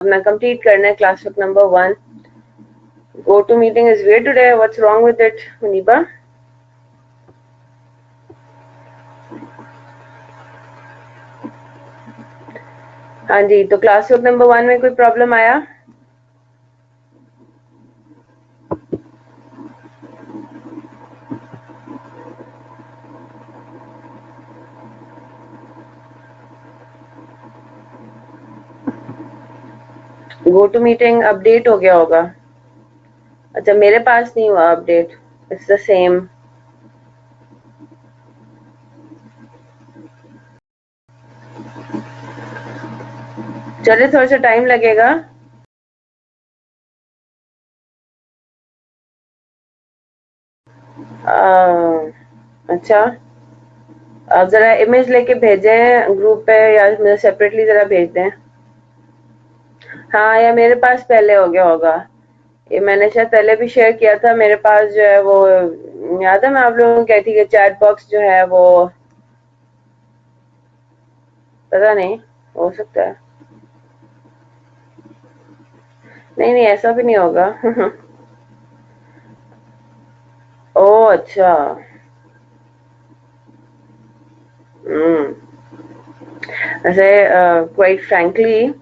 अपना कंप्लीट करना है class work number 1. Go to meeting is where today, what's wrong with it Muniba? हाँ जी, तो क्लास वर्क नंबर 1 में कोई प्रॉब्लम आया? गो टू मीटिंग अपडेट हो गया होगा. अच्छा, मेरे पास नहीं हुआ अपडेट. It's the same. चलिए, थोड़ा सा टाइम लगेगा. अच्छा, आप जरा इमेज लेके भेजें ग्रुप पे या मुझे सेपरेटली जरा भेज दें. हाँ, या मेरे पास पहले हो गया होगा. ये मैंने शायद पहले भी शेयर किया था. मेरे पास जो है वो, याद है मैं आप लोगों को कहती कि चैट बॉक्स जो है वो, पता नहीं, हो सकता है. नहीं नहीं, ऐसा भी नहीं होगा. ओह अच्छा. हम्म. वैसे क्वाइट फ्रैंकली,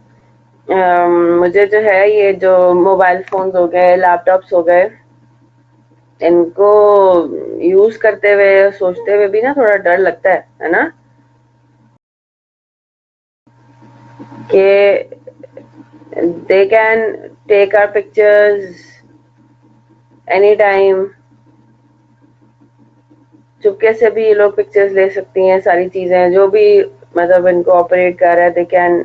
मुझे जो है ये जो मोबाइल फोन्स हो गए, लैपटॉप्स हो गए, इनको यूज करते हुए सोचते हुए भी ना थोड़ा डर लगता है ना, कि they can take our pictures anytime. चुपके से भी ये लोग पिक्चर्स ले सकती हैं. सारी चीजें जो भी मतलब इनको ऑपरेट कर रहा है, they can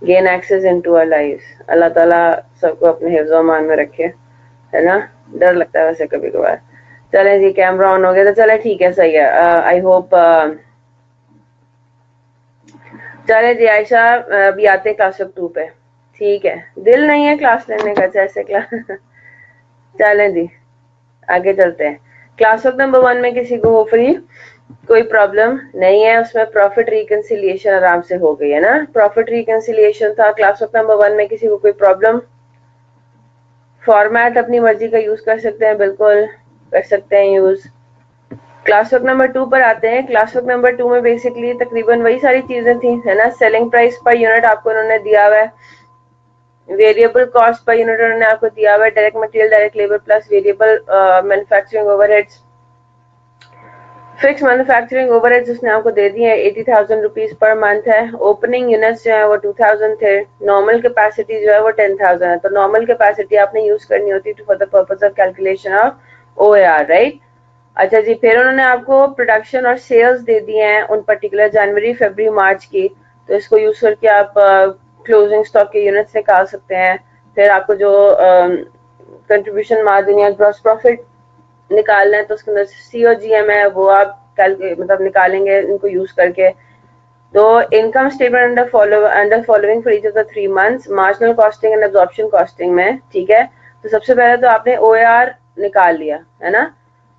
gain access into our lives. अल्लाह ताला सबको अपने हिफ्ज़ और अमान में रखे, है ना. डर लगता है वैसे कभी कभार. चले जी, कैमरा ऑन हो गया तो चले, ठीक है, सही है. I hope. चले जी आयशा, अभी आते हैं क्लास ऑफ 2 पे. ठीक है, दिल नहीं है क्लास लेने का जैसे क्लास. चले जी, आगे चलते हैं. क्लास ऑफ नंबर 1 में किसी को होपफुली कोई प्रॉब्लम नहीं है. उसमें प्रॉफिट रिकंसिलिएशन आराम से हो गई है ना. प्रॉफिट रिकंसिलिएशन था क्लास ऑफ नंबर 1 में. किसी को कोई प्रॉब्लम? फॉर्मेट अपनी मर्जी का यूज कर सकते हैं, बिल्कुल कर सकते हैं यूज. क्लास वर्क नंबर 2 पर आते हैं. क्लास वर्क नंबर 2 में बेसिकली तकरीबन वही सारी चीजें थी, है ना. सेलिंग प्राइस पर यूनिट आपको उन्होंने दिया हुआ है. वेरिएबल कॉस्ट पर यूनिट उन्होंने आपको दिया हुआ है. Direct material, direct labour plus variable manufacturing overheads. Fix manufacturing overheads उसने आपको दे दिए हैं. 80,000 रुपीज पर मंथ है. ओपनिंग यूनिट्स जो है वो 2,000 थे. नॉर्मल कैपेसिटी जो है वो 10,000 है. तो नॉर्मल कैपेसिटी आपने यूज करनी होती है for the purpose of calculation of OAR, right. अच्छा जी, फिर उन्होंने आपको प्रोडक्शन और सेल्स दे दिए हैं उन पर्टिकुलर जनवरी, फरवरी, मार्च की. तो इसको यूज करके आप क्लोजिंग स्टॉक के यूनिट्स निकाल सकते हैं. फिर आपको जो कंट्रीब्यूशन मार्जिन या ग्रॉस प्रॉफिट निकालना है तो उसके अंदर COGM है, वो आप मतलब निकालेंगे इनको यूज करके. तो income statement under following for each of the 3 months, marginal costing and absorption costing में. ठीक है, तो सबसे पहले तो आपने OAR निकाल लिया, है ना.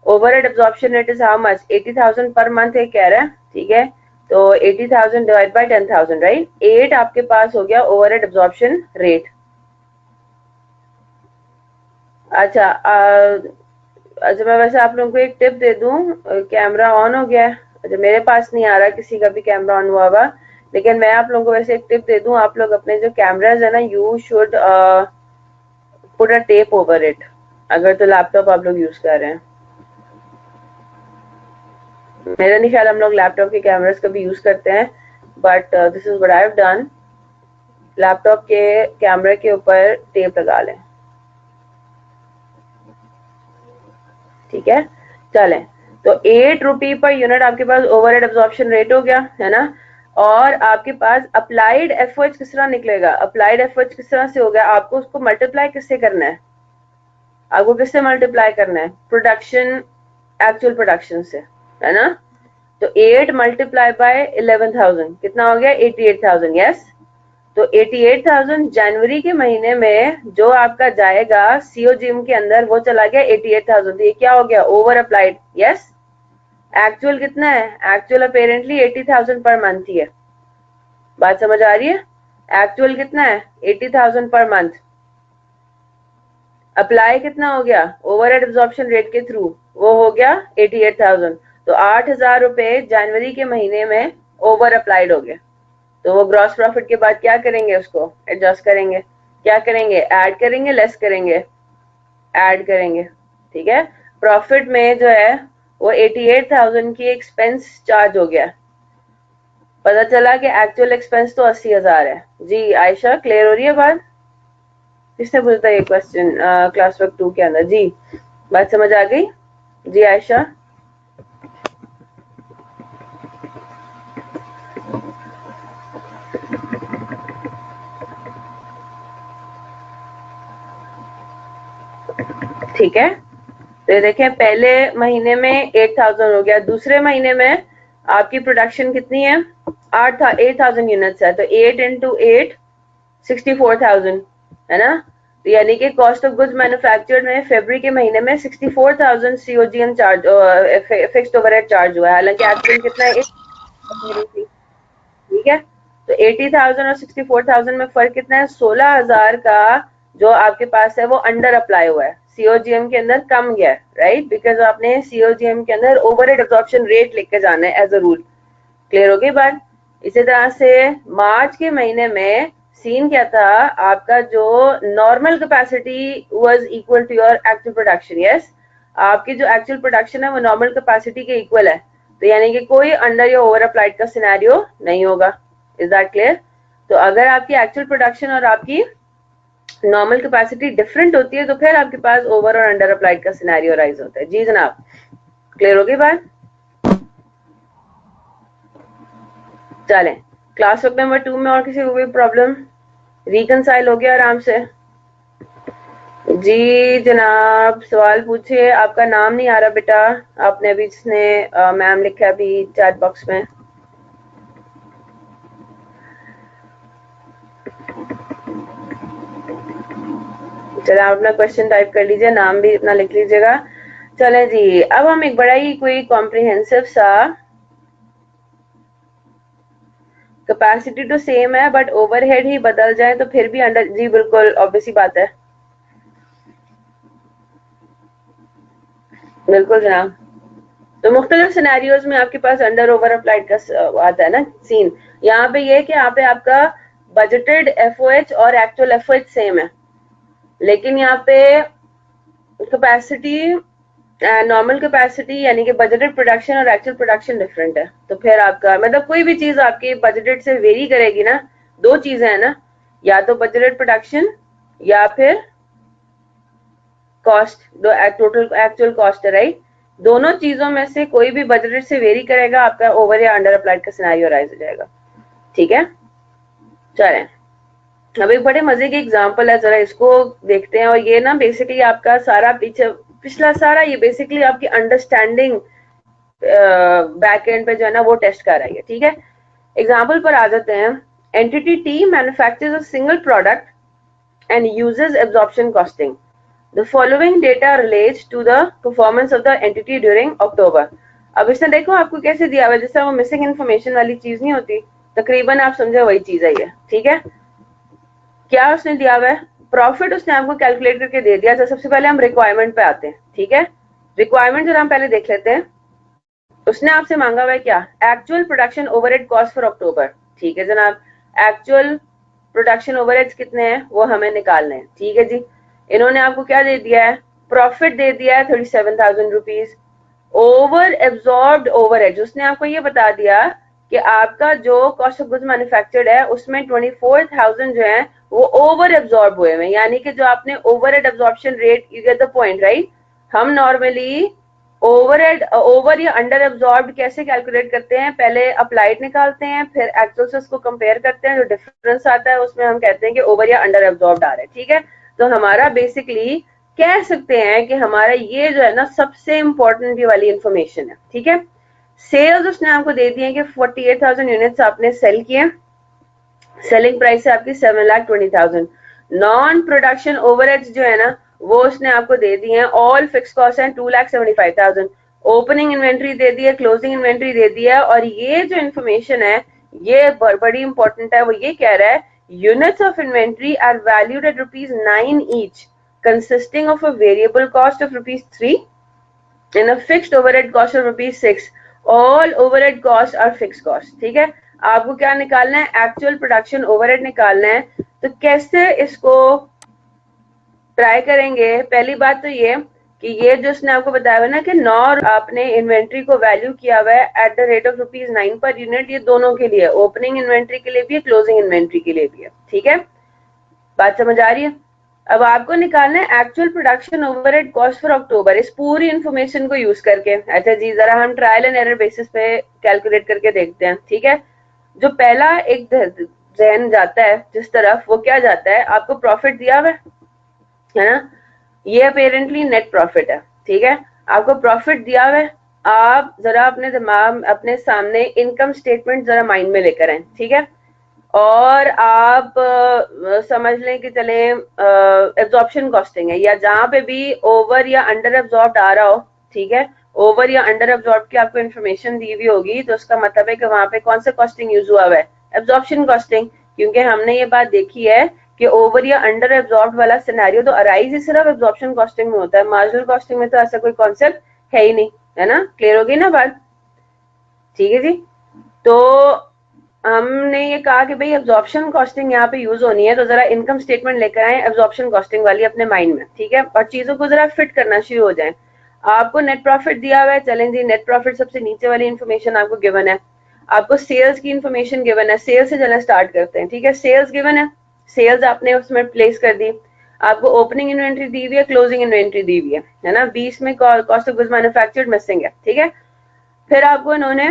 Overhead absorption rate is how much? 80,000 per month एक कह रहा है, ठीक है. तो 80,000 डिवाइड बाय 10,000, राइट. 8 आपके पास हो गया ओवरहेड एब्जॉर्प्शन रेट. अच्छा, अच्छा मैं वैसे आप लोगों को एक टिप दे दूं. कैमरा ऑन हो गया है. अच्छा, मेरे पास नहीं आ रहा किसी का भी कैमरा ऑन हुआ हुआ. लेकिन मैं आप लोगों को वैसे एक टिप दे दूं. आप लोग अपने जो कैमराज है ना, you should put a tape over it, अगर तो लैपटॉप आप लोग यूज कर रहे हैं. मेरा नहीं ख्याल हम लोग लैपटॉप के कैमरास कभी यूज करते हैं, but this is what I have done. Laptop के कैमरे के ऊपर टेप लगा लें, ठीक है. चलें, तो 8 रुपी पर यूनिट आपके पास ओवरहेड एब्जॉर्प्शन रेट हो गया, है ना. और आपके पास अप्लाइड एफओएच किस तरह निकलेगा? अप्लाइड एफओएच किस तरह से हो गया? आपको उसको मल्टीप्लाई किससे करना है? आपको किससे मल्टीप्लाई करना है? प्रोडक्शन, एक्चुअल प्रोडक्शन से, है ना. तो 8 मल्टीप्लाई बाय 11,000 कितना हो गया? 88,000. यस. तो 88,000 जनवरी के महीने में जो आपका जाएगा COGM के अंदर, वो चला गया 88,000. तो ये क्या हो गया? Over applied. यस. एक्चुअल कितना है? एक्चुअल अपेरेंटली 80,000 पर मंथ ही है. बात समझ आ रही है? एक्चुअल कितना है 80,000 पर मंथ, अप्लाई कितना हो गया ओवरहेड एब्जॉर्प्शन रेट के थ्रू, वो हो गया 88,000। तो 8,000 रुपए जनवरी के महीने में ओवर अप्लाइड हो गए, तो वो ग्रॉस प्रॉफिट के बाद क्या करेंगे, उसको एडजस्ट करेंगे, क्या करेंगे, ऐड करेंगे, लेस करेंगे, ऐड करेंगे, ठीक है। प्रॉफिट में जो है वो 88,000 की एक्सपेंस चार्ज हो गया, पता चला कि एक्चुअल एक्सपेंस तो 80,000 है। जी आयशा, क्लियर हो रही है बात? किसने पूछा ये क्वेश्चन क्लास वर्क 2 के अंदर? जी बात समझ आ गई? जी आयशा, ठीक है। तो ये देखें, पहले महीने में 8,000 हो गया, दूसरे महीने में आपकी प्रोडक्शन कितनी है, 8,000 यूनिट्स है, तो 8 इंटू 8 64,000 है ना। तो यानी कि कॉस्ट ऑफ गुड्स मैन्युफैक्चर्ड में फरवरी के महीने में 64,000 सीओजीएम चार्ज फिक्स्ड ओवरहेड चार्ज हुआ है, हालांकि एक्चुअल कितना है, ठीक है। तो 80,000 और 64,000 में फर्क कितना है, 16,000 का जो आपके पास है वो अंडर अप्लाई हुआ है, सीओजीएम के अंदर कम गया है, राइट, बिकॉज आपने सीओजीएम के अंदर ओवरहेड एब्जॉर्प्शन रेट लिख के जाना है एज अ रूल। क्लियर हो गई बात? इसी तरह से मार्च के महीने में सीन क्या था, आपका जो normal capacity was equal to your actual production, yes, आपकी जो एक्चुअल प्रोडक्शन है वो नॉर्मल कैपेसिटी के इक्वल है, तो यानी कि कोई अंडर या ओवर अप्लाइड का सिनेरियो नहीं होगा। Is that clear? तो अगर आपकी एक्चुअल प्रोडक्शन और आपकी नॉर्मल कैपेसिटी डिफरेंट होती है तो फिर आपके पास ओवर और अंडर अप्लाइड का सिनेरियो राइज होता है। जी जनाब, क्लियर हो गई बात? चलें, क्लास वर्क नंबर 2 में और किसी को कोई प्रॉब्लम, रिकनसाइल हो गया आराम से? जी जनाब, सवाल पूछिए। आपका नाम नहीं आ रहा बेटा, आपने अभी जिसने मैम लिखा है अभी चैट बॉक्स में। चलिए आप अपना क्वेश्चन टाइप कर लीजिए, नाम भी अपना लिख लीजिएगा। चलें जी, अब हम एक बड़ा ही कोई कॉम्प्रिहेंसिव सा, कैपेसिटी तो सेम है बट ओवरहेड ही बदल जाए तो फिर भी अंडर, जी बिल्कुल ऑब्वियस ही बात है, बिल्कुल जनाब। तो मुख्तलिफ सिनेरियोज में आपके पास अंडर ओवर अप्लाइड का आता है ना सीन। यहाँ पे ये कि यहाँ पे आपका बजटेड एफओएच और एक्चुअल एफओएच सेम है, लेकिन यहाँ पे कैपेसिटी, नॉर्मल कैपेसिटी यानी कि बजटेड प्रोडक्शन और एक्चुअल प्रोडक्शन डिफरेंट है। तो फिर आपका मतलब कोई भी चीज आपकी बजटेड से वेरी करेगी ना, दो चीजें हैं ना, या तो बजटेड प्रोडक्शन या फिर कॉस्ट, जो टोटल एक्चुअल कॉस्ट है, राइट। दोनों चीजों में से कोई भी बजटेड से वेरी करेगा, आपका ओवर या अंडर अप्लाइड का सिनेरियो राइज हो जाएगा, ठीक है। चलें, अब एक बड़े मजे की एग्जांपल है, जरा इसको देखते हैं। और ये ना बेसिकली आपका सारा पिछला सारा ये बेसिकली आपकी अंडरस्टैंडिंग बैक एंड पे जो है ना वो टेस्ट कर रही है, ठीक है। एग्जांपल पर आ जाते हैं। Entity T manufactures a single product and uses absorption costing. The following data relates to the performance of the entity during October. अब इसने देखो आपको कैसे दिया हुआ है, जैसे वो मिसिंग इन्फॉर्मेशन वाली चीज नहीं होती, तकरीबन आप समझे वही चीज है ये, ठीक है। क्या उसने दिया हुआ है, प्रॉफिट उसने आपको कैलकुलेट करके दे दिया। तो सबसे पहले हम रिक्वायरमेंट पे आते हैं, ठीक है। रिक्वायरमेंट जरा हम पहले देख लेते हैं। उसने आपसे मांगा हुआ है क्या, actual production overhead cost for October, ठीक है जनाब। एक्चुअल प्रोडक्शन ओवरहेड्स कितने हैं वो हमें निकालने हैं, ठीक है जी। इन्होंने आपको क्या दे दिया है, प्रॉफिट दे दिया है 37,000 रुपीज। ओवर एब्जॉर्ब्ड ओवरहेड उसने आपको ये बता दिया कि आपका जो कॉस्ट ऑफ गुड्स मैन्युफैक्चर्ड है उसमें 24,000 जो है वो ओवर एब्जॉर्ब हुए हैं, यानी कि जो आपने overhead absorption rate, you get the point right. हम नॉर्मली ओवर या अंडर एब्जॉर्ब कैसे कैलकुलेट करते हैं, पहले अप्लाइड निकालते हैं, फिर एक्चुअल से उसको कंपेयर करते हैं, जो डिफरेंस आता है उसमें हम कहते हैं कि ओवर या अंडर एब्जॉर्ब आ रहा है, ठीक है। तो हमारा बेसिकली कह सकते हैं कि हमारा ये जो है ना सबसे इंपॉर्टेंट वाली इंफॉर्मेशन है, ठीक है। सेल्स उसने आपको दे दी है कि 48,000 यूनिट्स आपने सेल किए, सेलिंग प्राइस है आपकी 7,20,000। नॉन प्रोडक्शन ओवरहेड्स जो है ना वो उसने आपको दे दी है, ऑल फिक्स कॉस्ट है 2,75,000। ओपनिंग इन्वेंट्री दे दी है, क्लोजिंग इन्वेंट्री दे दी है। और ये जो इन्फॉर्मेशन है ये बड़ी इंपॉर्टेंट है, वो ये कह रहा है units of inventory are valued at rupees 9 each, consisting of a variable cost of rupees 3 and a fixed overhead cost of rupees 6. All overhead costs are fixed cost. ठीक है, आपको क्या निकालना है? एक्चुअल प्रोडक्शन ओवरहेड निकालना है. तो कैसे इसको ट्राई करेंगे? पहली बात तो ये कि ये जो उसने आपको बताया हुआ ना कि नॉर आपने इन्वेंट्री को वैल्यू किया हुआ है at the rate of rupees 9 per unit, ये दोनों के लिए, ओपनिंग इन्वेंट्री के लिए भी है, क्लोजिंग इन्वेंट्री के लिए भी है. ठीक है, बात समझ आ रही है? अब आपको निकालना है actual production overhead cost for October, इस पूरी इंफॉर्मेशन को यूज करके. अच्छा जी, जरा हम ट्रायल एंड एरर बेसिस पे कैलकुलेट करके देखते हैं. ठीक है, जो पहला एक जहन जाता है जिस तरफ, वो क्या जाता है? आपको प्रॉफिट दिया हुआ है ना, ये अपेरेंटली नेट प्रॉफिट है. ठीक है, आपको प्रॉफिट दिया हुआ है. आप जरा अपने दिमाग, अपने सामने इनकम स्टेटमेंट जरा माइंड में लेकर आए. ठीक है, और आप समझ लें कि चले एब्जॉर्प्शन कॉस्टिंग है, या जहां पे भी ओवर या अंडर एब्जॉर्ब आ रहा हो. ठीक है, ओवर या अंडर एब्जॉर्ब की आपको इन्फॉर्मेशन दी हुई होगी, तो उसका मतलब है कि वहां पे कौन सा कॉस्टिंग यूज हुआ हुआ है? Absorption costing. क्योंकि हमने ये बात देखी है कि ओवर या अंडर एब्जॉर्ब वाला सिनेरियो तो अराइज ही सिर्फ एब्जॉर्प्शन कॉस्टिंग में होता है. मार्जिनल कॉस्टिंग में तो ऐसा कोई कॉन्सेप्ट है ही नहीं. है ना? क्लियर होगी ना बात? ठीक है जी. तो हमने ये कहा कि भाई एब्जॉर्प्शन कॉस्टिंग यहाँ पे यूज होनी है, तो जरा इनकम स्टेटमेंट लेकर आए एब्जॉर्प्शन कॉस्टिंग वाली अपने माइंड में. ठीक है, और चीजों को जरा फिट करना शुरू हो जाए. आपको नेट प्रॉफिट दिया हुआ है, चलें जी, नेट प्रॉफिट सबसे नीचे वाली इन्फॉर्मेशन आपको गिवन है. आपको सेल्स की इन्फॉर्मेशन गिवन है, सेल्स से चलना स्टार्ट करते हैं. ठीक है, सेल्स गिवन है, सेल्स आपने उसमें प्लेस कर दी. आपको ओपनिंग इन्वेंट्री दी हुई है, क्लोजिंग इन्वेंट्री दी हुई है ना, 20 में cost of goods manufactured missing है. ठीक है, फिर आपको इन्होंने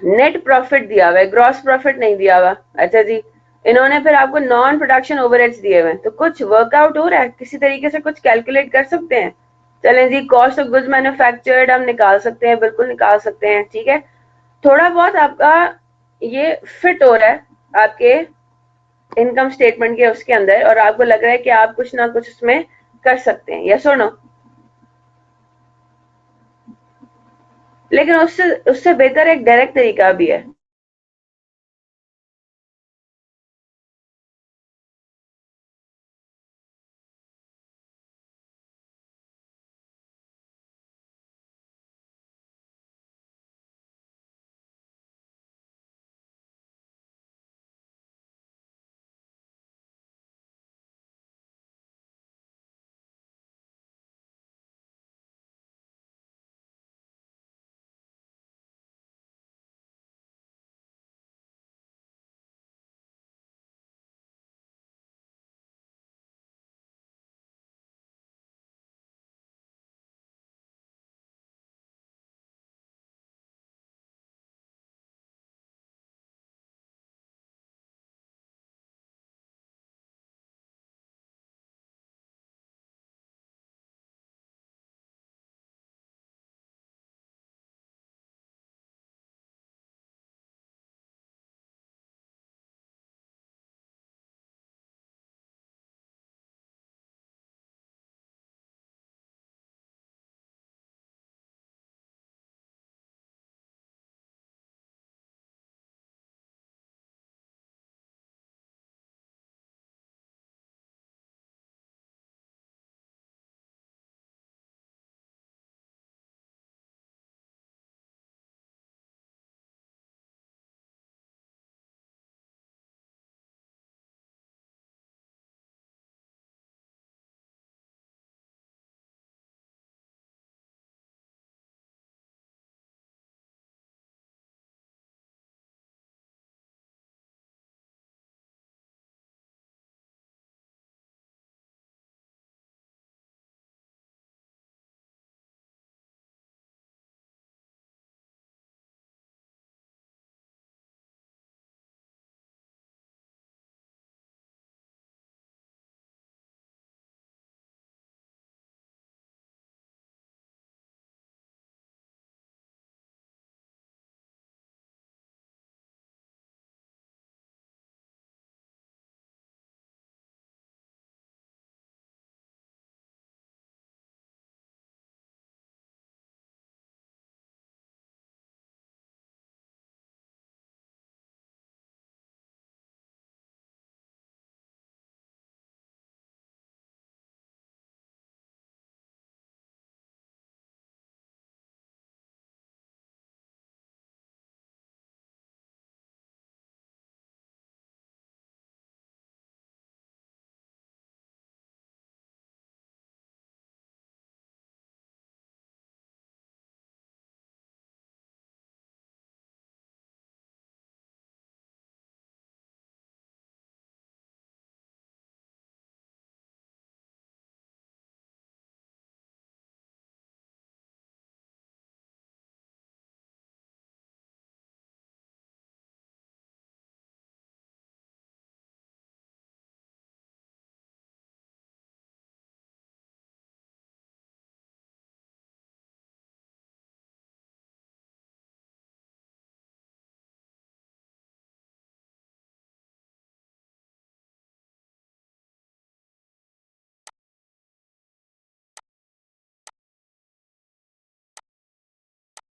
नेट प्रॉफिट दिया हुआ है, ग्रॉस प्रॉफिट नहीं दिया हुआ. अच्छा जी, इन्होंने फिर आपको नॉन प्रोडक्शन ओवरहेड्स दिए हुए हैं. तो कुछ वर्कआउट हो रहा है, किसी तरीके से कुछ कैलकुलेट कर सकते हैं? चलें जी, कॉस्ट ऑफ गुड्स मैन्युफैक्चर्ड हम निकाल सकते हैं, बिल्कुल निकाल सकते हैं. ठीक है, थोड़ा बहुत आपका ये फिट हो रहा है आपके इनकम स्टेटमेंट के उसके अंदर, और आपको लग रहा है कि आप कुछ ना कुछ उसमें कर सकते हैं. यस और नो? लेकिन उससे उससे बेहतर एक डायरेक्ट तरीका भी है.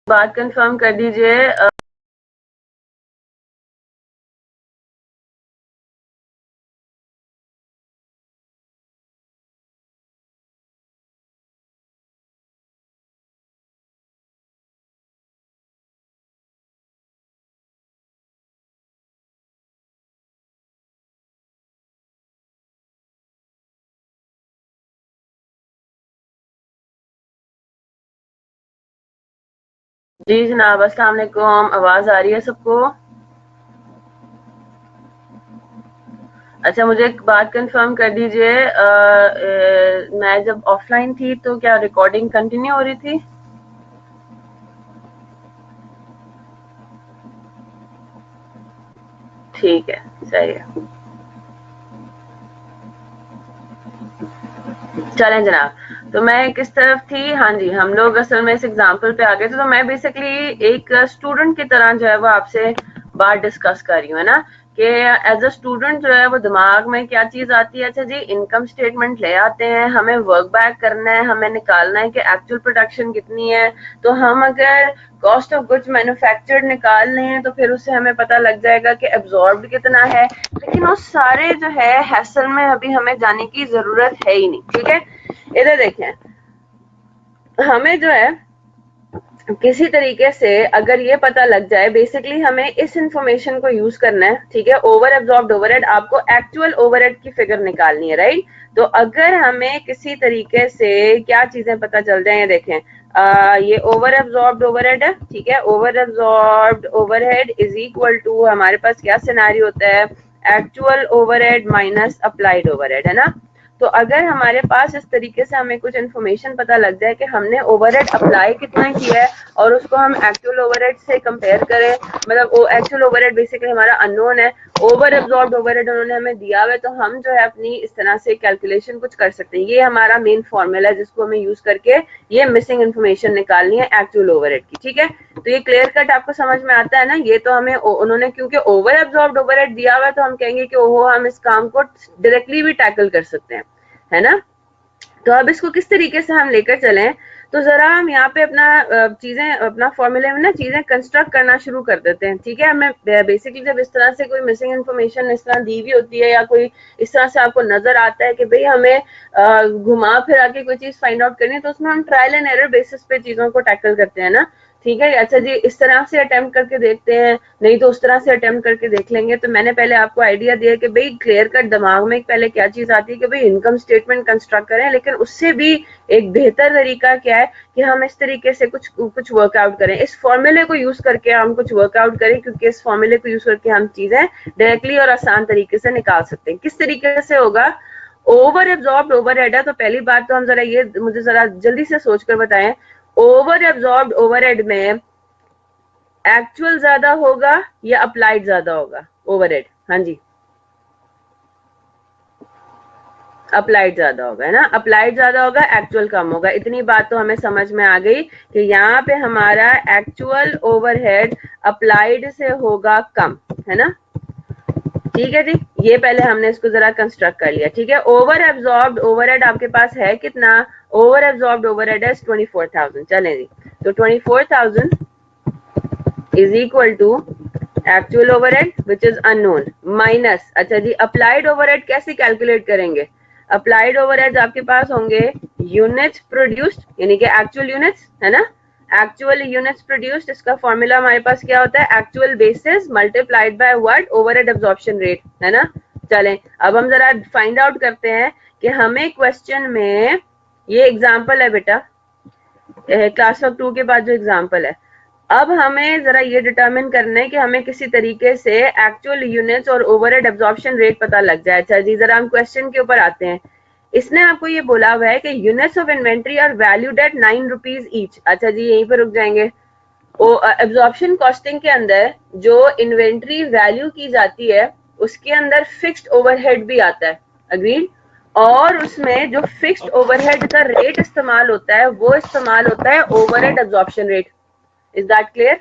बात कंफर्म कर दीजिए। जी जनाब, अस्सलाम वालेकुम, आवाज आ रही है सबको? अच्छा, मुझे एक बात कंफर्म कर दीजिए, मैं जब ऑफलाइन थी तो क्या रिकॉर्डिंग कंटिन्यू हो रही थी? ठीक है, सही है। चलें जनाब, तो मैं किस तरफ थी? हाँ जी, हम लोग असल में इस एग्जाम्पल पे आ गए थे। तो मैं बेसिकली एक स्टूडेंट की तरह जो है वो आपसे बात डिस्कस कर रही हूँ, है ना, कि एज अ स्टूडेंट जो है वो दिमाग में क्या चीज आती है। अच्छा जी, इनकम स्टेटमेंट ले आते हैं, हमें वर्क बैक करना है, हमें निकालना है कि एक्चुअल प्रोडक्शन कितनी है। तो हम अगर कॉस्ट ऑफ गुड्स मैन्युफैक्चर्ड निकाल लें तो फिर उससे हमें पता लग जाएगा कि एब्जॉर्ब्ड कितना है। लेकिन वो सारे जो है हैसल में अभी हमें जाने की जरूरत है ही नहीं। ठीक है, इधर देखें, हमें जो है किसी तरीके से अगर ये पता लग जाए, बेसिकली हमें इस इंफॉर्मेशन को यूज करना है। ठीक है, ओवर एब्जॉर्ब्ड ओवरहेड, आपको एक्चुअल ओवरहेड की फिगर निकालनी है, राइट। तो अगर हमें किसी तरीके से क्या चीजें पता चल जाए, देखें, ये ओवर एब्जॉर्ब्ड ओवरहेड है। ठीक है, over absorbed overhead is equal to, हमारे पास क्या सिनेरियो होता है, actual overhead minus applied overhead, है ना। तो अगर हमारे पास इस तरीके से हमें कुछ इन्फॉर्मेशन पता लग जाए कि हमने ओवरहेड अप्लाई कितना किया है और उसको हम एक्चुअल ओवरहेड से कंपेयर करें, मतलब वो एक्चुअल ओवरहेड बेसिकली हमारा अननोन है, ओवर एब्जॉर्ब्ड ओवरहेड उन्होंने हमें दिया हुआ है, तो हम जो है अपनी इस तरह से कैलकुलेशन कुछ कर सकते हैं। ये हमारा मेन फॉर्मूला है जिसको हमें यूज करके ये मिसिंग इन्फॉर्मेशन निकालनी है एक्चुअल ओवरहेड की। ठीक है, तो ये क्लियर कट आपको समझ में आता है ना। ये तो हमें उन्होंने क्योंकि ओवर एब्जॉर्ब्ड ओवरहेड दिया हुआ है तो हम कहेंगे कि ओहो, हम इस काम को डायरेक्टली भी टैकल कर सकते हैं, है ना। तो अब इसको किस तरीके से हम लेकर चलें, तो जरा हम यहाँ पे अपना चीजें, अपना फॉर्मूले में ना चीजें कंस्ट्रक्ट करना शुरू कर देते हैं। ठीक है, हमें बेसिकली जब इस तरह से कोई मिसिंग इन्फॉर्मेशन इस तरह दी हुई होती है या कोई इस तरह से आपको नजर आता है कि भाई हमें घुमा फिरा के कोई चीज फाइंड आउट करनी है, तो उसमें हम ट्रायल एंड एरर बेसिस पे चीजों को टैकल करते हैं ना। ठीक है, अच्छा जी, इस तरह से अटेम्प्ट करके देखते हैं, नहीं तो उस तरह से अटेम्प्ट करके देख लेंगे। तो मैंने पहले आपको आइडिया दिया कि भाई क्लियर कट दिमाग में पहले क्या चीज आती है कि भाई इनकम स्टेटमेंट कंस्ट्रक्ट करें, लेकिन उससे भी एक बेहतर तरीका क्या है कि हम इस तरीके से कुछ कुछ वर्कआउट करें, इस फॉर्मूले को यूज करके हम कुछ वर्कआउट करें, क्योंकि इस फॉर्मूले को यूज करके हम चीजें डायरेक्टली और आसान तरीके से निकाल सकते हैं। किस तरीके से होगा, ओवर एब्जॉर्ब्ड ओवरहेड है, तो पहली बात तो हम जरा ये मुझे जरा जल्दी से सोचकर बताएं, ओवर एब्जॉर्ब्ड ओवरहेड में एक्चुअल ज्यादा होगा या अप्लाइड ज्यादा होगा ओवरहेड? हाँ जी, अप्लाइड ज्यादा होगा, है ना। अप्लाइड ज्यादा होगा, एक्चुअल कम होगा। इतनी बात तो हमें समझ में आ गई कि यहाँ पे हमारा एक्चुअल ओवरहेड अप्लाइड से होगा कम, है ना। ठीक है जी, ये पहले हमने इसको जरा कंस्ट्रक्ट कर लिया। ठीक है, ओवर एब्जॉर्ब्ड ओवरहेड आपके पास है कितना, ओवर एब्जॉर्ब्ड ओवरहेड है 24,000। चलें जी, तो 24,000 is equal to actual overhead which is unknown minus, अच्छा जी, अप्लाइड ओवरहेड कैसे कैलकुलेट करेंगे? अप्लाइड ओवरहेड आपके पास होंगे यूनिट्स प्रोड्यूस्ड, यानी कि एक्चुअल यूनिट्स, है ना। एक्चुअल यूनिट्स प्रोड्यूस्ड, इसका फॉर्मूला हमारे पास क्या होता है, actual basis multiplied by what, overhead absorption rate, है ना। चलें, अब हम जरा फाइंड आउट करते हैं कि हमें क्वेश्चन में, ये एग्जाम्पल है बेटा, क्लास ऑफ 2 के बाद जो एग्जाम्पल है, अब हमें जरा ये डिटरमिन करना है कि हमें किसी तरीके से एक्चुअल यूनिट्स और ओवरहेड एब्जॉर्प्शन रेट पता लग जाए। अच्छा जी, जरा हम क्वेश्चन के ऊपर आते हैं। इसने आपको ये बोला हुआ है कि units of inventory are valued at 9 rupees each. अच्छा जी, यहीं पर रुक जाएंगे। एब्जॉर्प्शन कॉस्टिंग के अंदर जो इन्वेंट्री वैल्यू की जाती है उसके अंदर फिक्स्ड ओवरहेड भी आता है, अग्रीड। और उसमें जो फिक्स्ड ओवरहेड का रेट इस्तेमाल होता है वो इस्तेमाल होता है overhead absorption rate. Is that clear?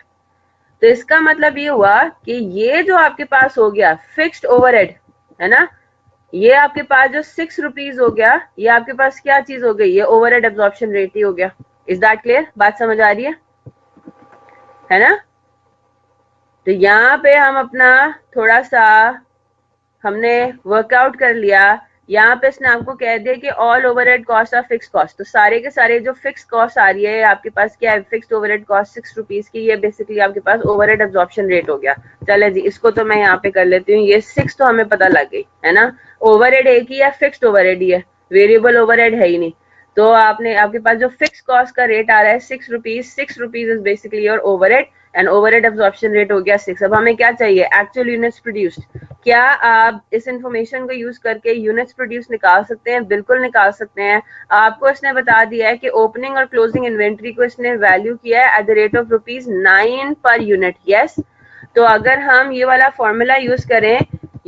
तो इसका मतलब ये हुआ कि ये जो आपके पास हो गया फिक्स्ड ओवरहेड, है ना, ये आपके पास जो 6 रुपीज हो गया, ये आपके पास क्या चीज हो गई, ये ओवरहेड एब्जॉर्प्शन रेट ही हो गया। Is that clear? बात समझ आ रही है? है ना। तो यहाँ पे हम अपना थोड़ा सा हमने वर्कआउट कर लिया। यहाँ पे इसने आपको कह दिया कि all overhead cost are fix cost, तो सारे के सारे जो फिक्स कॉस्ट आ रही है आपके पास क्या है, फिक्स्ड ओवरहेड कॉस्ट 6 रुपीज की, ये बेसिकली आपके पास ओवरहेड एब्जॉर्प्शन रेट हो गया। चले जी, इसको तो मैं यहाँ पे कर लेती हूँ, ये 6 तो हमें पता लग गई है ना। ओवरहेड एक ही है, फिक्स्ड ओवरहेड ही है, वेरिएबल ओवरहेड है ही नहीं। तो आपने आपके पास जो फिक्स कॉस्ट का रेट आ रहा है 6 rupees, 6 rupees is basically your overhead and overhead absorption rate हो गया 6। अब हमें क्या चाहिए, एक्चुअल यूनिट्स प्रोड्यूस्ड। क्या आप इस इंफॉर्मेशन को यूज करके यूनिट्स प्रोड्यूस निकाल सकते हैं? बिल्कुल निकाल सकते हैं। आपको इसने बता दिया है कि ओपनिंग और क्लोजिंग इन्वेंट्री को इसने वैल्यू किया है एट द रेट ऑफ ₹9 पर यूनिट। यस, तो अगर हम ये वाला फॉर्मूला यूज करें,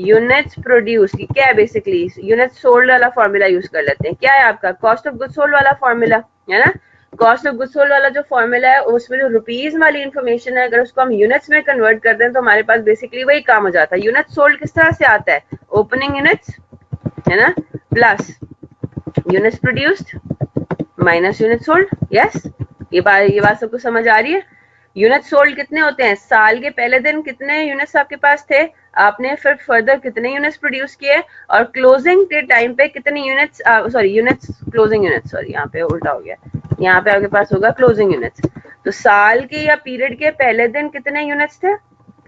यूनिट्स प्रोड्यूस, क्या है बेसिकली यूनिट्स सोल्ड वाला फॉर्मूला यूज कर लेते हैं। क्या है आपका कॉस्ट ऑफ गुड्स सोल्ड वाला फॉर्मूला, है ना। कॉस्ट ऑफ गुड्स सोल्ड वाला जो फॉर्मूला है उसमें जो रुपीज वाली इन्फॉर्मेशन है अगर उसको हम यूनिट्स में कन्वर्ट कर दें तो हमारे पास बेसिकली वही काम हो जाता है। यूनिट सोल्ड किस तरह से आता है, ओपनिंग यूनिट्स, है ना, plus units produced minus unit sold. Yes, ये बात सबको समझ आ रही है। यूनिट सोल्ड कितने होते हैं, साल के पहले दिन कितने यूनिट्स आपके पास थे, आपने फिर फर्दर कितने यूनिट्स प्रोड्यूस किए, और क्लोजिंग के टाइम पे कितने units, sorry units, closing units, sorry यहाँ पे उल्टा हो गया, यहाँ पे आपके पास होगा क्लोजिंग यूनिट्स। तो साल के या पीरियड के पहले दिन कितने यूनिट्स थे,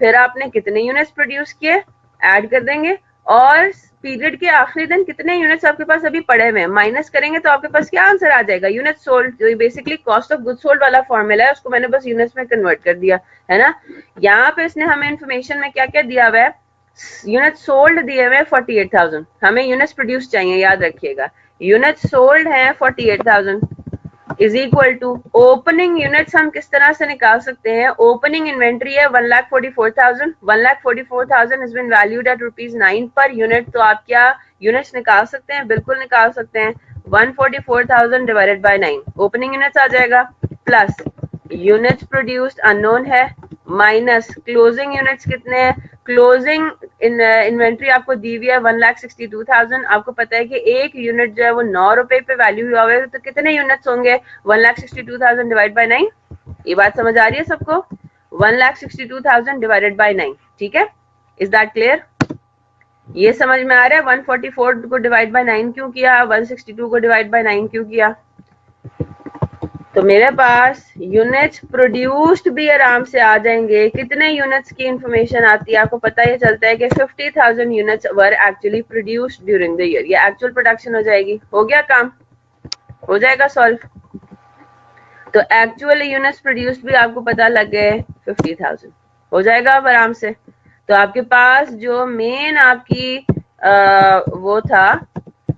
फिर आपने कितने यूनिट्स प्रोड्यूस किए, ऐड कर देंगे, और पीरियड के आखिरी दिन कितने यूनिट्स आपके पास अभी पड़े हुए हैं, माइनस करेंगे तो आपके पास क्या आंसर आ जाएगा, यूनिट सोल्ड। जो basically cost of good sold वाला फॉर्मूला है उसको मैंने बस यूनिट्स में कन्वर्ट कर दिया, है ना। यहाँ पे इसने हमें इन्फॉर्मेशन में क्या क्या दिया हुआ है, यूनिट सोल्ड दिए हुए 48,000, हमें यूनिट्स प्रोड्यूस चाहिए, याद रखिएगा। यूनिट सोल्ड है 48,000 is equal to opening units. हम किस तरह से निकाल सकते हैं, ओपनिंग इन्वेंट्री है 1,44,000, 1,44,000 is been valued at ₹9 per unit. तो आप क्या यूनिट्स निकाल सकते हैं, बिल्कुल निकाल सकते हैं। 144,000 डिवाइडेड बाय 9 ओपनिंग यूनिट्स आ जाएगा, प्लस यूनिट्स प्रोड्यूस्ड अननोन है, माइनस क्लोजिंग यूनिट्स कितने हैं, क्लोजिंग इन्वेंट्री आपको दी हुई है 1,62,000। आपको पता है कि एक यूनिट जो है वो 9 रुपए पे वैल्यू हुआ है, तो कितने यूनिट्स होंगे, 1,62,000 डिवाइड बाय 9। ये बात समझ आ रही है सबको, 1,62,000 डिवाइडेड बाय 9, ठीक है। इज दैट क्लियर, ये समझ में आ रहा है 144 को डिवाइड बाय 9 क्यों किया, 162 को डिवाइड बाय 9 क्यों किया। तो मेरे पास यूनिट्स प्रोड्यूस्ड भी आराम से आ जाएंगे। कितने यूनिट्स की इंफॉर्मेशन आती है आपको पता ये चलता है कि 50,000 units were actually produced during the year. ये एक्चुअल प्रोडक्शन हो जाएगी, हो गया काम, हो जाएगा सॉल्व। तो एक्चुअल यूनिट्स प्रोड्यूस्ड भी आपको पता लग गए 50,000, हो जाएगा अब आराम से। तो आपके पास जो मेन आपकी वो था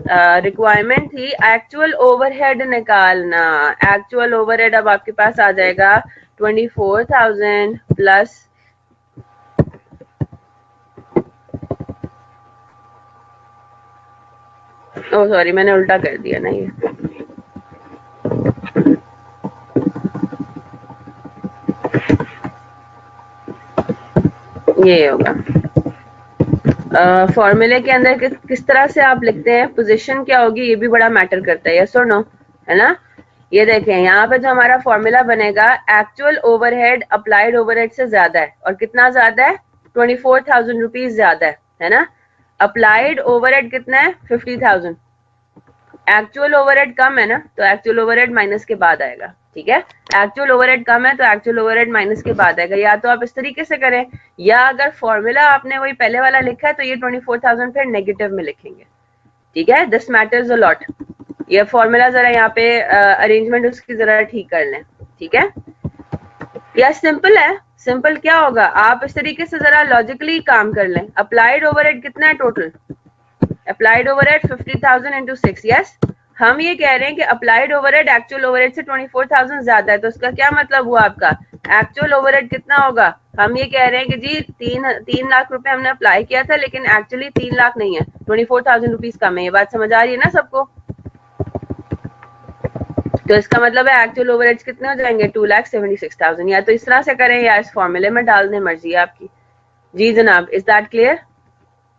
रिक्वायरमेंट थी एक्चुअल ओवरहेड निकालना। एक्चुअल ओवरहेड अब आपके पास आ जाएगा 24,000 प्लस ओ सॉरी मैंने उल्टा कर दिया ना, ये होगा। फॉर्मूले के अंदर किस तरह से आप लिखते हैं, पोजीशन क्या होगी ये भी बड़ा मैटर करता है, यस और नो, है ना। ये देखें यहाँ पे जो हमारा फॉर्मूला बनेगा, एक्चुअल ओवरहेड अप्लाइड ओवरहेड से ज्यादा है, और कितना ज्यादा है, 24,000 रुपीज ज्यादा है ना। अप्लाइड ओवरहेड कितना है, 50,000। एक्चुअल ओवरहेड कम है ना, तो एक्चुअल ओवरहेड माइनस के बाद आएगा, ठीक है। एक्चुअल ओवरहेड कम है तो एक्चुअल ओवरहेड माइनस के बाद आएगा। या तो आप इस तरीके से करें, या अगर फॉर्मूला आपने वही पहले वाला लिखा है तो ये 24,000 फिर नेगेटिव में लिखेंगे, ठीक है। This matters a lot. ये फॉर्मूला जरा यहाँ पे अरेंजमेंट उसकी जरा ठीक कर लें, ठीक है। या सिंपल है, सिंपल क्या होगा, आप इस तरीके से जरा लॉजिकली काम कर लें। अप्लाइड ओवरहेड कितना है total, applied overhead 50,000 into 6। Yes, हम ये कह रहे हैं कि अप्लाइड ओवरहेड एक्चुअल ओवरहेड से 24,000 ज्यादा है, तो उसका क्या मतलब हुआ, आपका एक्चुअल ओवरहेड कितना होगा। हम ये कह रहे हैं कि जी 3 लाख रुपए हमने अप्लाई किया था, लेकिन एक्चुअली 3 लाख नहीं है, 24,000 रुपीज कम है। ये बात समझ आ रही है ना सबको। तो इसका मतलब है एक्चुअल ओवरहेड्स कितने हो जाएंगे, 2,76,000। या तो इस तरह से करें या इस फॉर्मूले में डाल दें, मर्जी है आपकी। जी जनाब, इज दैट क्लियर।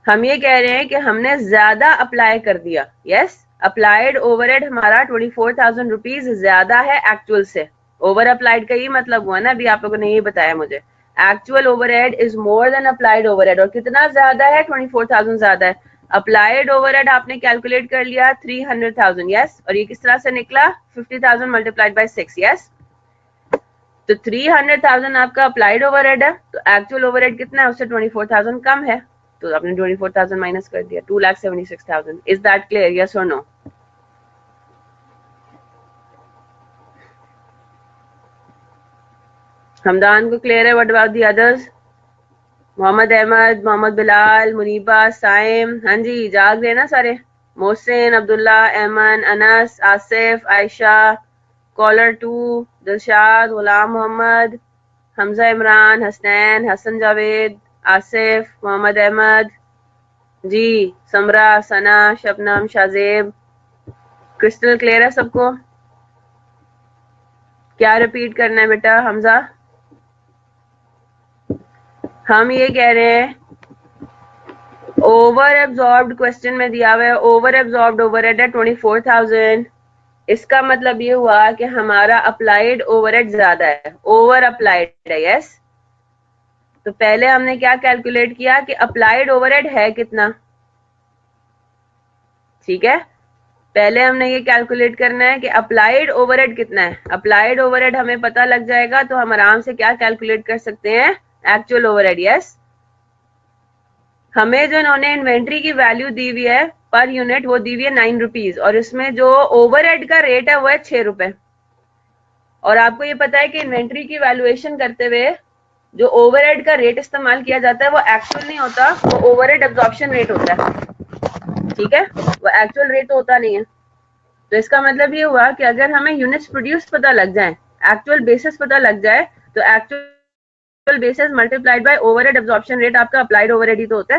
हम ये कह रहे हैं कि हमने ज्यादा अप्लाई कर दिया। यस, अप्लाइड ओवरहेड हमारा 24,000 रुपीज ज्यादा है एक्चुअल से, ओवर अप्लाइड का ये मतलब हुआ ना, अभी आप लोगों ने ये बताया मुझे। Actual overhead is more than applied overhead, और कितना ज्यादा है? 24,000 ज्यादा है। अप्लाइड ओवरहेड आपने कैलकुलेट कर लिया 300,000, यस, और ये किस तरह से निकला? 50,000 मल्टीप्लाइड बाय 6, यस। तो 300,000 आपका अप्लाइड ओवरहेड है, तो एक्चुअल ओवरहेड कितना है? उससे 24,000 कम है, तो आपने 24,000 माइनस कर दिया, 2,76,000। इज दैट क्लियर, यस और नो? हमदान को क्लियर है? What about the others? Mohammad Ahmad, Mohammad Bilal, Muniba, Saim, हाँ जी जाग रहे ना सारे? Mohsin, Abdullah, Aiman, Anas, Asif, Ayesha, caller 2, Dilshad, Ghulam Mohammad, Hamza Imran, Hasnain, Hasan Javed, Asif, Mohammad Ahmad, ji, Samra, Sana, Shabnam, Shahzeb, crystal clear है सबको? क्या रिपीट करना है बेटा हमजा? हम ये कह रहे हैं ओवर एब्जॉर्ब्ड, क्वेश्चन में दिया हुआ है ओवर एब्जॉर्ब्ड ओवरहेड है 24,000। इसका मतलब ये हुआ कि हमारा अप्लाइड ओवरहेड ज्यादा है, ओवर अप्लाइड है, यस। तो पहले हमने क्या कैलकुलेट किया कि अप्लाइड ओवरहेड है कितना, ठीक है। पहले हमने ये कैलकुलेट करना है कि अप्लाइड ओवरहेड कितना है। अप्लाइड ओवरहेड हमें पता लग जाएगा तो हम आराम से क्या कैलकुलेट कर सकते हैं? Actual overhead, yes. हमें जो इन्होंने इन्वेंट्री की वैल्यू दी हुई है पर यूनिट, वो दी हुई है 9 रुपीज, और इसमें जो ओवरहेड का रेट है वो है 6 रुपए। और आपको ये पता है कि इन्वेंट्री की वैल्यूएशन करते हुए जो ओवरहेड का रेट इस्तेमाल किया जाता है वो एक्चुअल नहीं होता, वो ओवरहेड एब्जॉर्प्शन रेट होता है, ठीक है। वो एक्चुअल रेट तो होता नहीं है। तो इसका मतलब ये हुआ कि अगर हमें यूनिट्स प्रोड्यूस पता लग जाए, एक्चुअल बेसिस पता लग जाए, तो actual basis multiplied by overhead absorption rate आपका अप्लाइड ओवरहेड ही तो होता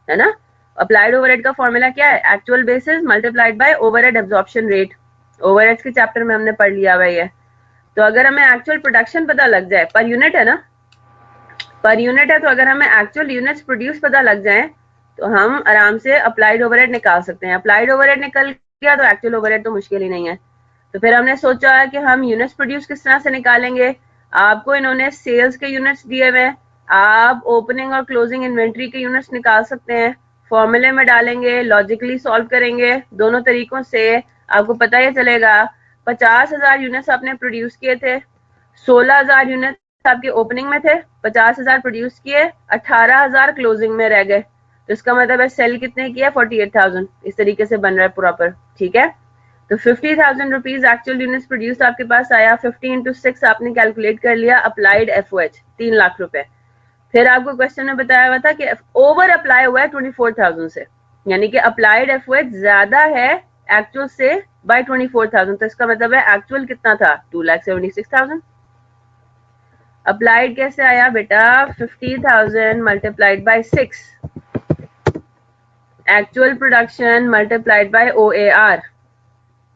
है ना। अप्लाइड ओवरहेड का फॉर्मूला क्या है? Actual basis multiplied by overhead absorption rate. Overheads के चैप्टर में हमने पढ़ लिया हुआ है। तो अगर हमें एक्चुअल प्रोडक्शन पता लग जाए, पर यूनिट है ना, पर यूनिट है, तो अगर हमें एक्चुअल यूनिट्स प्रोड्यूस पता लग जाए तो हम आराम से अप्लाइड ओवरहेड निकाल सकते हैं। अप्लाइड ओवरहेड निकल गया तो एक्चुअल ओवरहेड तो मुश्किल ही नहीं है। तो फिर हमने सोचा कि हम यूनिट्स प्रोड्यूस किस तरह से निकालेंगे। आपको इन्होंने सेल्स के यूनिट्स दिए हुए, आप ओपनिंग और क्लोजिंग इन्वेंट्री के यूनिट्स निकाल सकते हैं। फॉर्मूले में डालेंगे, लॉजिकली सॉल्व करेंगे, दोनों तरीकों से आपको पता ही चलेगा। 50,000 यूनिट्स आपने प्रोड्यूस किए थे, 16,000 यूनिट्स आपके ओपनिंग में थे, 50,000 प्रोड्यूस किए, 18,000 क्लोजिंग में रह गए। तो इसका मतलब है सेल कितने किया? 48,000। इस तरीके से बन रहा है प्रॉपर, ठीक है। तो 50,000 रुपीज एक्चुअल यूनिट्स प्रोड्यूस आपके पास आया। 50 इंटू 6 आपने कैलकुलेट कर लिया अप्लाइड एफओएच, 3 लाख रुपए। फिर आपको क्वेश्चन में बताया हुआ था कि ओवर अप्लाई हुआ है 24,000 से, यानी कि अप्लाइड एफओएच ज्यादा है एक्चुअल से बाय 24,000। तो इसका मतलब है एक्चुअल कितना था? 2,76,000। अप्लाइड कैसे आया बेटा? 50,000 multiplied by 6, actual production multiplied by OAR,